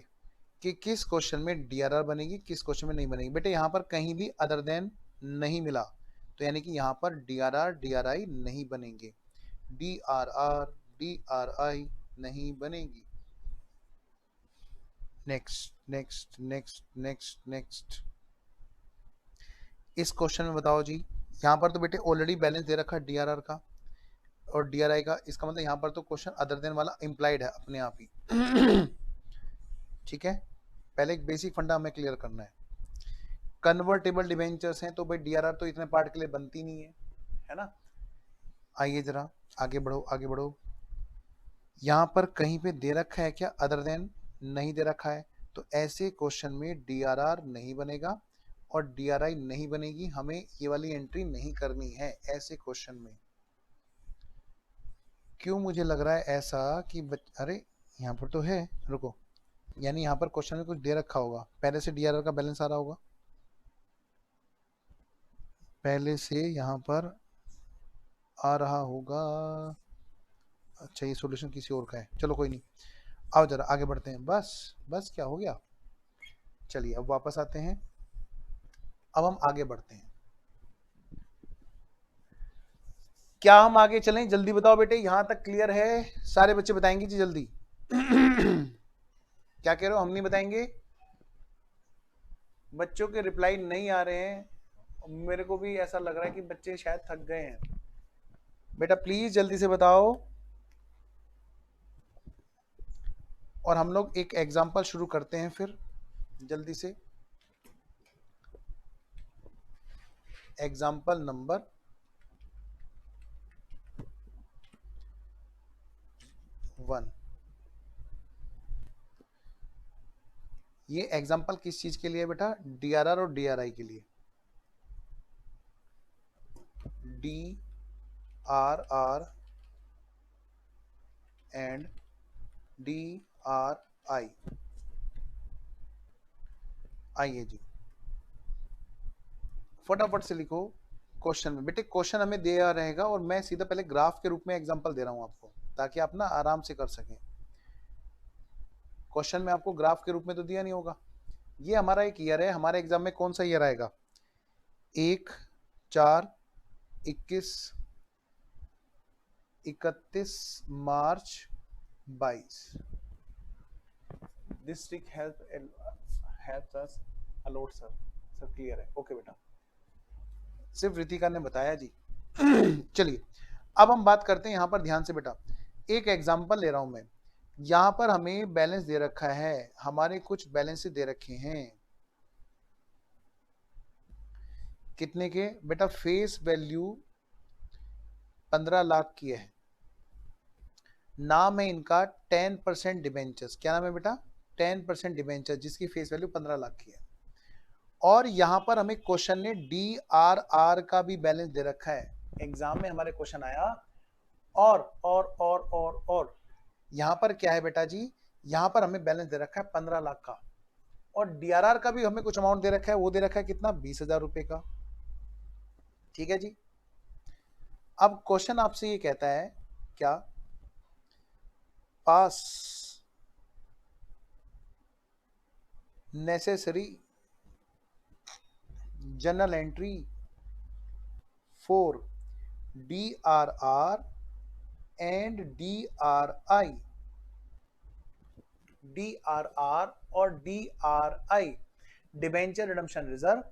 कि किस क्वेश्चन में डीआरआर बनेगी, किस क्वेश्चन में नहीं बनेगी। बेटे यहाँ पर कहीं भी अदर देन नहीं मिला, तो यानी कि यहाँ पर डीआरआर डीआरआई नहीं बनेंगे, डीआरआर डीआरआई नहीं बनेगी। Next next next next next, इस क्वेश्चन में बताओ जी, यहाँ पर तो बेटे ऑलरेडी बैलेंस दे रखा है डीआरआर का और डीआरआई का, इसका मतलब यहाँ पर तो क्वेश्चन अदर देन वाला इंप्लाइड है अपने आप ही। ठीक है, पहले एक बेसिक फंडा हमें क्लियर करना है। कन्वर्टेबल डिवेंचर्स हैं तो भाई डीआरआर तो इतने पार्ट के लिए बनती नहीं है ना। आइए जरा आगे बढ़ो आगे बढ़ो, यहाँ पर कहीं पे दे रखा है क्या अदर देन, नहीं दे रखा है, तो ऐसे क्वेश्चन में डीआरआर नहीं बनेगा और डीआरआई नहीं बनेगी, हमें ये वाली एंट्री नहीं करनी है ऐसे क्वेश्चन में। क्यों मुझे लग रहा है ऐसा कि अरे यहाँ पर तो है, रुको, यानी यहाँ पर क्वेश्चन में कुछ दे रखा होगा, पहले से डीआरआर का बैलेंस आ रहा होगा, पहले से यहाँ पर आ रहा होगा। अच्छा ये सॉल्यूशन किसी और का है, चलो कोई नहीं, आओ जरा आगे बढ़ते हैं। बस बस क्या हो गया, चलिए अब वापस आते हैं, अब हम आगे बढ़ते हैं। क्या हम आगे चलें, जल्दी बताओ बेटे, यहां तक क्लियर है? सारे बच्चे बताएंगे जी जल्दी। क्या कह रहे हो, हम नहीं बताएंगे? बच्चों के रिप्लाई नहीं आ रहे हैं, मेरे को भी ऐसा लग रहा है कि बच्चे शायद थक गए हैं। बेटा प्लीज जल्दी से बताओ, और हम लोग एक एग्जांपल शुरू करते हैं फिर जल्दी से। एग्जांपल नंबर 1, ये एग्जांपल किस चीज के लिए बेटा, डीआरआर और डीआरआई के लिए। DRR and DRI. आइए जी फटाफट से लिखो क्वेश्चन में। बेटे क्वेश्चन हमें दिया रहेगा और मैं सीधा पहले ग्राफ के रूप में एग्जांपल दे रहा हूं आपको, ताकि आप ना आराम से कर सकें। क्वेश्चन में आपको ग्राफ के रूप में तो दिया नहीं होगा। ये हमारा एक ईयर है, हमारे एग्जाम में कौन सा ईयर आएगा, 1/4/21, 31 मार्च 22। This trick helps us a lot sir. सब क्लियर है? ओके बेटा, सिर्फ रितिका ने बताया जी। चलिए अब हम बात करते हैं यहां पर, ध्यान से बेटा, एक एग्जांपल ले रहा हूं मैं। यहां पर हमें बैलेंस दे रखा है, हमारे कुछ बैलेंस दे रखे हैं, कितने के बेटा, फेस वैल्यू 15 लाख की है, नाम है इनका 10% डिबेंचर्स। क्या नाम है बेटा, 10% डिबेंचर्स, जिसकी फेस वैल्यू 15 लाख की है। और यहां पर हमें क्वेश्चन ने डीआरआर का भी बैलेंस दे रखा है, एग्जाम में हमारे क्वेश्चन आया। और यहां पर क्या है बेटा जी, यहां पर हमें बैलेंस दे रखा है 15 लाख का, और डीआरआर का भी हमें कुछ अमाउंट दे रखा है, वो दे रखा है कितना, 20,000 रुपए का। ठीक है जी, अब क्वेश्चन आपसे ये कहता है क्या, पास necessary general entry for DRR and DRI. DRR और डीआरआई, डिबेंचर रिडम्पशन रिजर्व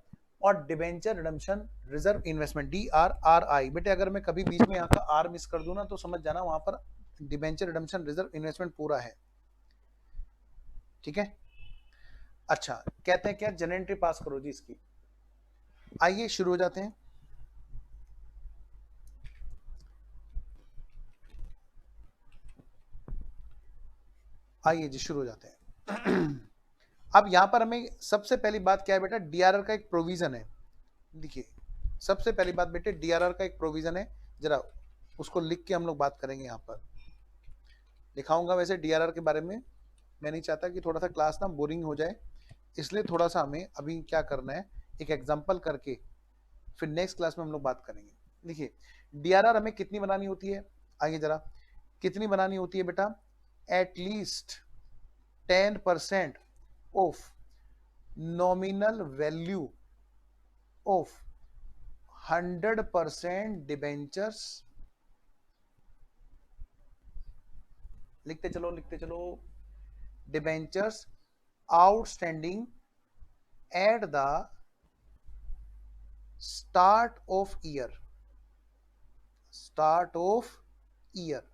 और डिबेंचर रिडम्पशन रिजर्व इन्वेस्टमेंट, डीआरआरआई। बेटे अगर मैं कभी बीच में यहाँ का आर मिस कर दूं ना, तो समझ जाना वहां पर डिबेंचर रिडम्पशन रिजर्व इन्वेस्टमेंट पूरा है। ठीक है। अच्छा, कहते हैं क्या, जनरल एंट्री पास करो जी इसकी। आइए शुरू हो जाते हैं। आइए जी शुरू हो जाते हैं। अब यहां पर हमें सबसे पहली बात क्या है बेटा, डीआरआर का एक प्रोविजन है। देखिए सबसे पहली बात बेटे, डीआरआर का एक प्रोविजन है, जरा उसको लिख के हम लोग बात करेंगे। यहां पर दिखाऊंगा वैसे डीआरआर के बारे में, मैं नहीं चाहता कि थोड़ा सा क्लास ना बोरिंग हो जाए, इसलिए थोड़ा सा हमें अभी क्या करना है, एक एग्जांपल करके फिर नेक्स्ट क्लास में हम लोग बात करेंगे। देखिए डीआरआर हमें कितनी बनानी होती है, आइए जरा, कितनी बनानी होती है बेटा, at least 10% of nominal value of 100% debentures, लिखते चलो लिखते चलो, debentures outstanding at the start of year, start of year.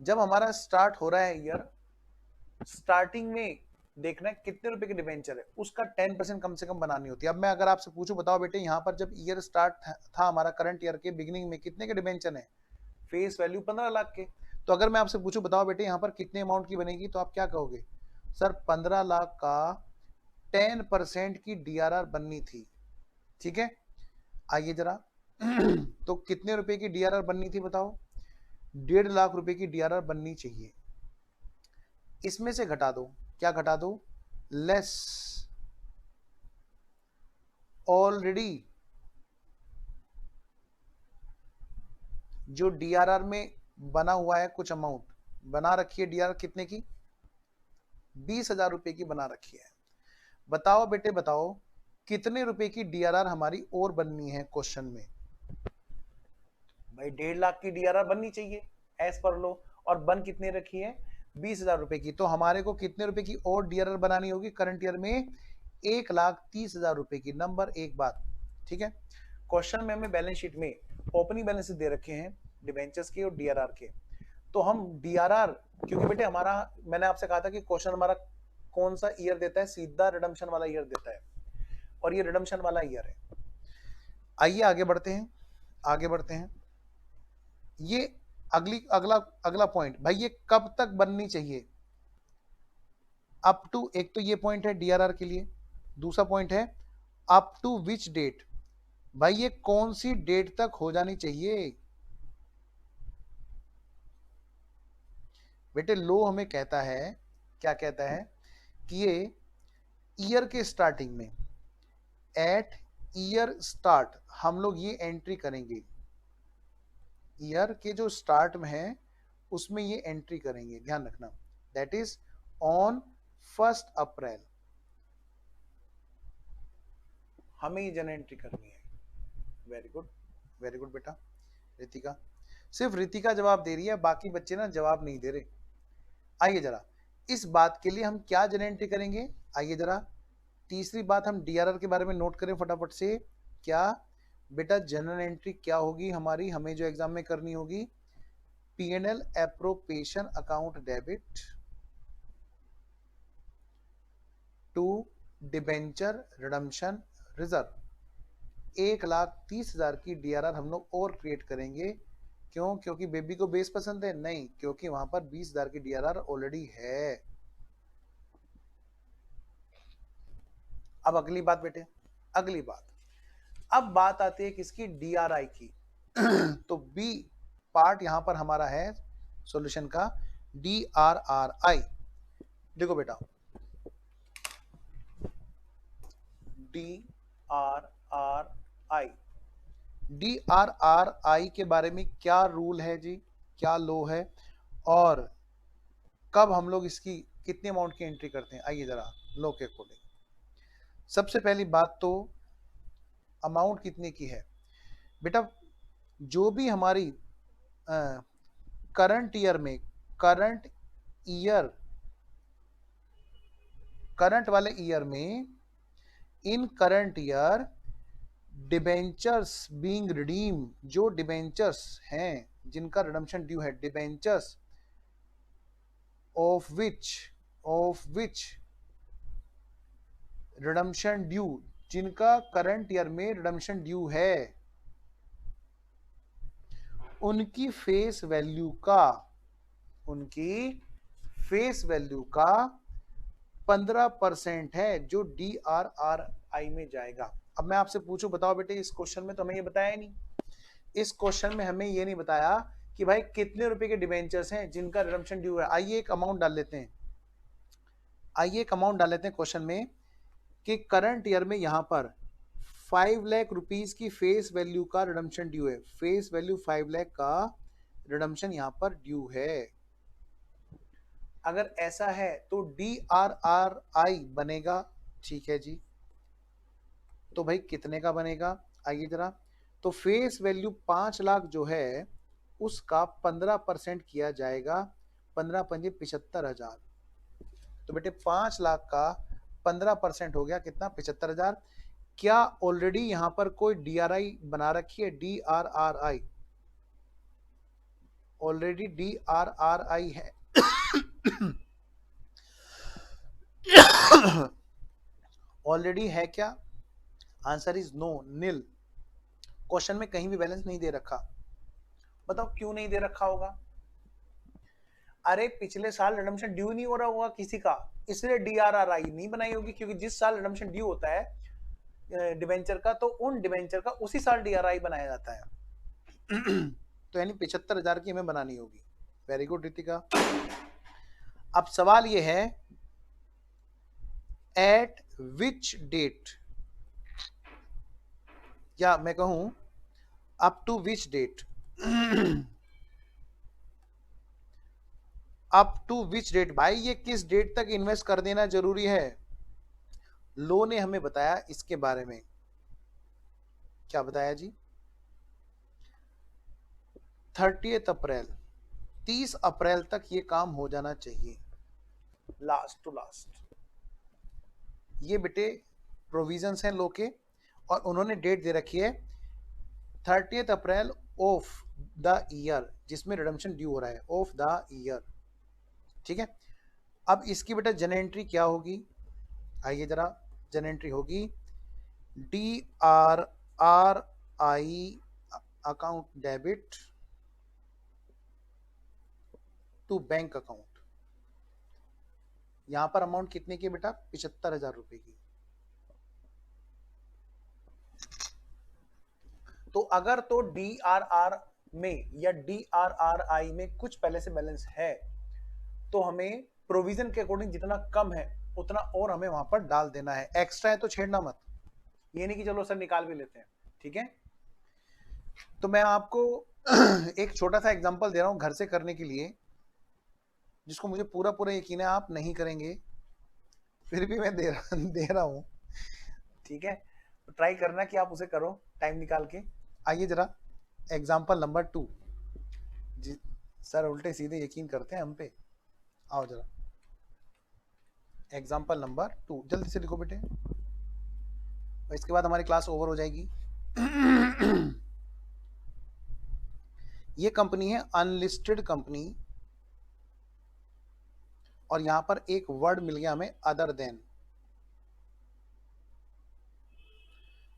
जब हमारा स्टार्ट हो रहा है ईयर, स्टार्टिंग में देखना है कितने रुपए के डिबेंचर है, उसका 10% कम से कम बनानी होती है। अब मैं अगर आपसे पूछूं, बताओ बेटे यहाँ पर जब ईयर स्टार्ट था हमारा, करंट ईयर के बिगिनिंग में कितने के डिबेंचर है, फेस वैल्यू 15 लाख के। तो अगर मैं आपसे पूछूं, बताओ बेटे यहाँ पर कितने अमाउंट की बनेगी, तो आप क्या कहोगे, सर 15 लाख का 10% की डीआरआर बननी थी। ठीक है, आइए जरा, तो कितने रुपए की डीआरआर बननी थी बताओ, 1.5 लाख रुपए की डीआरआर बननी चाहिए। इसमें से घटा दो, क्या घटा दो, लेस ऑलरेडी जो डीआरआर में बना हुआ है, कुछ अमाउंट बना रखी है डीआरआर कितने की, 20,000 रुपए की बना रखी है। बताओ बेटे बताओ, कितने रुपए की डीआरआर हमारी और बननी है क्वेश्चन में, भाई 1.5 लाख की डीआरआर बननी चाहिए एज पर लो, और बन कितने रखी है, 20,000 रुपए की। तो हमारे को कितने रुपए की और डीआरआर बनानी होगी करंट ईयर में, 1,30,000 रुपए की। नंबर एक बात, ठीक है। क्वेश्चन में हमें बैलेंस शीट में ओपनिंग बैलेंस दे रखे हैं डिबेंचर्स के और डीआरआर के, तो हम डीआरआर, क्योंकि बेटे हमारा, मैंने आपसे कहा था कि क्वेश्चन हमारा कौन सा ईयर देता है, सीधा रिडम्पशन वाला ईयर देता है, और ये रिडम्पशन वाला ईयर है। आइए आगे बढ़ते हैं, आगे बढ़ते हैं। ये अगला अगला पॉइंट, भाई ये कब तक बननी चाहिए, अप टू, एक तो ये पॉइंट है डीआरआर के लिए, दूसरा पॉइंट है अप टू विच डेट, भाई ये कौन सी डेट तक हो जानी चाहिए। बेटे लो हमें कहता है, क्या कहता है, कि ये ईयर के स्टार्टिंग में, एट ईयर स्टार्ट हम लोग ये एंट्री करेंगे, ईयर के जो स्टार्ट में है उसमें ये एंट्री करेंगे, ध्यान रखना, दैट इज ऑन 1 अप्रैल हमें ये जन एंट्री करनी है। वेरी गुड, वेरी गुड बेटा। रितिका, सिर्फ रितिका जवाब दे रही है, बाकी बच्चे ना जवाब नहीं दे रहे। आइए जरा, इस बात के लिए हम क्या जन एंट्री करेंगे, आइए जरा, तीसरी बात हम डीआरआर के बारे में नोट करें फटाफट से। क्या बेटा, जनरल एंट्री क्या होगी हमारी, हमें जो एग्जाम में करनी होगी, PNL appropriation account debit to debenture redemption reserve. 1,30,000 की डीआरआर हम लोग और क्रिएट करेंगे। क्यों, क्योंकि बेबी को बेस पसंद है, नहीं, क्योंकि वहां पर 20,000 की डीआरआर ऑलरेडी है। अब अगली बात बेटे, अगली बात, अब बात आती है किसकी, डीआरआई की। तो बी पार्ट यहां पर हमारा है सॉल्यूशन का, डीआरआरआई। देखो बेटा, डीआरआरआई, डीआरआरआई के बारे में क्या रूल है जी, क्या लो है, और कब हम लोग इसकी कितने अमाउंट की एंट्री करते हैं, आइए जरा लो के अकॉर्डिंग। सबसे पहली बात तो अमाउंट कितने की है बेटा, जो भी हमारी करंट ईयर में, करंट ईयर, करंट वाले ईयर में, in current year debentures being redeem, जो डिबेंचर्स हैं जिनका रिडम्पशन ड्यू है, debentures of which of which redemption due, जिनका करंट ईयर में रिडम्पशन ड्यू है, उनकी फेस वैल्यू का 15% है जो DRRI में जाएगा। अब मैं आपसे पूछूं, बताओ बेटे, इस क्वेश्चन में तो हमें ये बताया नहीं, इस क्वेश्चन में हमें ये नहीं बताया कि भाई कितने रुपए के डिबेंचर्स हैं जिनका रिडम्पशन ड्यू है। आइए एक अमाउंट डाल लेते हैं, क्वेश्चन में कि करंट ईयर में यहां पर 5 लाख रुपीस की फेस वैल्यू का रिडम्पशन ड्यू है, फेस वैल्यू 5 लाख का रिडम्पशन यहां पर ड्यू है। अगर ऐसा है तो DRRI बनेगा, ठीक है जी। तो भाई कितने का बनेगा, आइए जरा। तो फेस वैल्यू 5 लाख जो है उसका 15% किया जाएगा, 15 पंजे 75,000। तो बेटे 5 लाख का 15% हो गया कितना, 75,000। क्या ऑलरेडी यहां पर कोई DRI बना रखी है, DRRI, ऑलरेडी DRRI है ऑलरेडी है क्या, answer is no, nil. Question में कहीं भी बैलेंस नहीं दे रखा। बताओ क्यों नहीं दे रखा होगा? अरे पिछले साल रिडम्पशन ड्यू नहीं हो रहा होगा किसी का, इसलिए DRRI नहीं बनाई होगी, क्योंकि जिस साल रिडम्पशन ड्यू होता है डिबेंचर का, तो उन डिबेंचर का उसी साल DRI बनाया जाता है। तो यानी 75,000 की हमें बनानी होगी। Very good Ritika. अब सवाल ये है, एट विच डेट, या मैं कहूं up to which date, up to which date, भाई ये किस डेट तक इन्वेस्ट कर देना जरूरी है? लो ने हमें बताया इसके बारे में, क्या बताया जी, 30 अप्रैल, 30 अप्रैल तक ये काम हो जाना चाहिए, लास्ट टू लास्ट। ये बेटे प्रोविजंस हैं लो के, और उन्होंने डेट दे रखी है 30 अप्रैल ऑफ द ईयर, जिसमें रिडम्पशन ड्यू हो रहा है, ऑफ द ईयर, ठीक है। अब इसकी बेटा जन एंट्री क्या होगी, आइए जरा, जन एंट्री होगी DRRI account debit to bank account. यहां पर अमाउंट कितने की बेटा, 75,000 रुपए की। तो अगर तो DRR में या DRRI में कुछ पहले से बैलेंस है, तो हमें प्रोविजन के अकॉर्डिंग जितना कम है उतना और हमें वहां पर डाल देना है। एक्स्ट्रा है तो छेड़ना मत, ये नहीं कि चलो सर निकाल भी लेते हैं, ठीक है। तो मैं आपको एक छोटा सा एग्जांपल दे रहा हूं घर से करने के लिए, जिसको मुझे पूरा पूरा यकीन है आप नहीं करेंगे, फिर भी मैं दे रहा हूं, ठीक है। तो ट्राई करना कि आप उसे करो टाइम निकाल के। आइए जरा एग्जांपल नंबर 2 जी, सर उल्टे सीधे यकीन करते हैं हम पे, आओ जरा एग्जांपल नंबर 2 जल्दी से लिखो बेटे, और इसके बाद हमारी क्लास ओवर हो जाएगी। ये कंपनी है अनलिस्टेड कंपनी, और यहां पर एक वर्ड मिल गया हमें, अदर देन।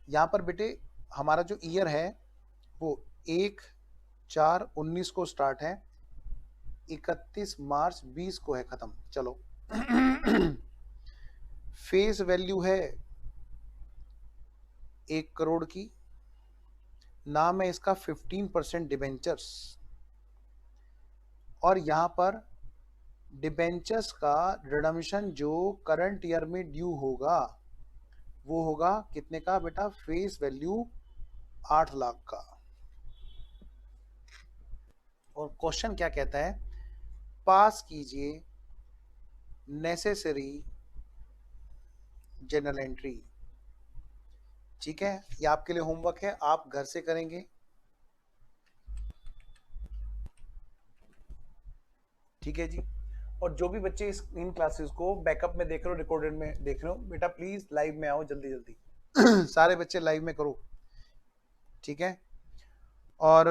यहां पर बेटे हमारा जो ईयर है वो 1/4/19 को स्टार्ट है, 31 मार्च 20 को है खत्म। चलो फेस वैल्यू है 1 करोड़ की, नाम है इसका 15% डिबेंचर्स, और यहां पर डिबेंचर्स का रिडम्पशन जो करंट ईयर में ड्यू होगा वो होगा कितने का बेटा, फेस वैल्यू 8 लाख का। और क्वेश्चन क्या कहता है, पास कीजिए नेसेसरी जनरल एंट्री। ठीक है, ये आपके लिए होमवर्क है, आप घर से करेंगे, ठीक है जी। और जो भी बच्चे इन क्लासेस को बैकअप में देख रहे हो, रिकॉर्डेड में देख रहे हो, बेटा प्लीज लाइव में आओ जल्दी जल्दी। सारे बच्चे लाइव में करो, ठीक है। और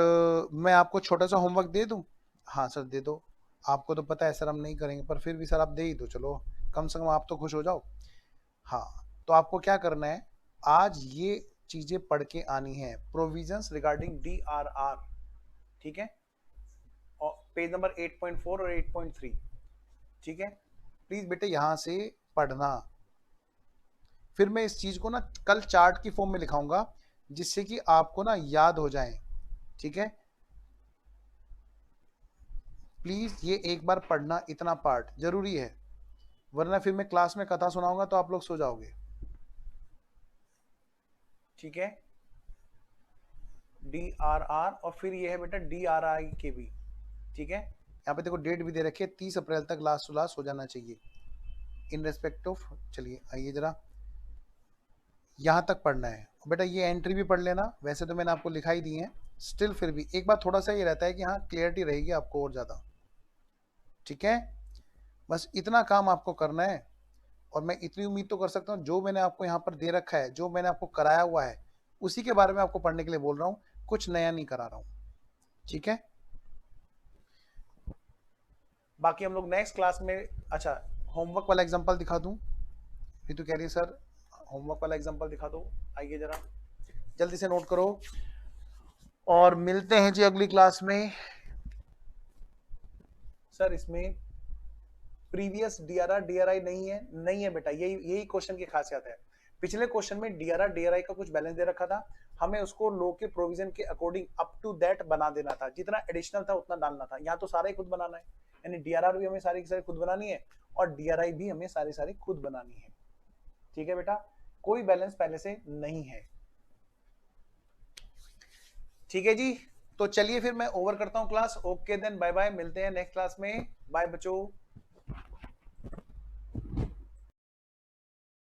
मैं आपको छोटा सा होमवर्क दे दूं, हाँ सर दे दो। आपको तो पता है सर हम नहीं करेंगे, पर फिर भी सर आप दे ही दो, चलो कम से कम आप तो खुश हो जाओ। हाँ, तो आपको क्या करना है, आज ये चीजें पढ़ के आनी है, प्रोविजंस रिगार्डिंग DRR, ठीक है, और पेज नंबर 8.4 और 8.3, ठीक है। प्लीज बेटे यहां से पढ़ना। फिर मैं इस चीज को ना कल चार्ट की फॉर्म में लिखाऊंगा, जिससे कि आपको ना याद हो जाए, ठीक है। प्लीज ये एक बार पढ़ना, इतना पार्ट जरूरी है, वरना फिर मैं क्लास में कथा सुनाऊंगा तो आप लोग सो जाओगे, ठीक है। DRR और फिर ये है बेटा DRI के भी, ठीक है। यहाँ पे देखो डेट भी दे रखी है, 30 अप्रैल तक लास्ट टू लास्ट हो जाना चाहिए इन रेस्पेक्ट ऑफ। चलिए आइए जरा, यहाँ तक पढ़ना है बेटा, ये एंट्री भी पढ़ लेना, वैसे तो मैंने आपको लिखाई दी है, स्टिल फिर भी एक बार थोड़ा सा ये रहता है कि हाँ क्लियरिटी रहेगी आपको और ज़्यादा, ठीक है। बस इतना काम आपको करना है, और मैं इतनी उम्मीद तो कर सकता हूँ, जो मैंने आपको यहाँ पर दे रखा है, जो मैंने आपको कराया हुआ है, उसी के बारे में आपको पढ़ने के लिए बोल रहा हूँ, कुछ नया नहीं करा रहा हूँ, ठीक है। बाकी हम लोग नेक्स्ट क्लास में, अच्छा होमवर्क वाला एग्जांपल दिखा दूं, रितु कह रही है सर होमवर्क वाला एग्जांपल दिखा दो, आइए जरा जल्दी से नोट करो, और मिलते हैं जी अगली क्लास में। सर इसमें प्रीवियस DRR DRI नहीं है बेटा, यही क्वेश्चन की खासियत है। पिछले क्वेश्चन में DRR DRI का कुछ बैलेंस दे रखा था, हमें उसको लो के प्रोविजन के अकॉर्डिंग अप टू दैट बना देना था, जितना एडिशनल था उतना डालना था। यहाँ तो सारा ही खुद बनाना है, यानी DRR भी हमें सारी की सारी खुद बनानी है, और DRI भी हमें सारी खुद बनानी है, ठीक है बेटा, कोई बैलेंस पहले से नहीं है, ठीक है जी। तो चलिए फिर मैं ओवर करता हूँ class, okay then bye bye, मिलते हैं नेक्स्ट क्लास में, बाय बच्चों।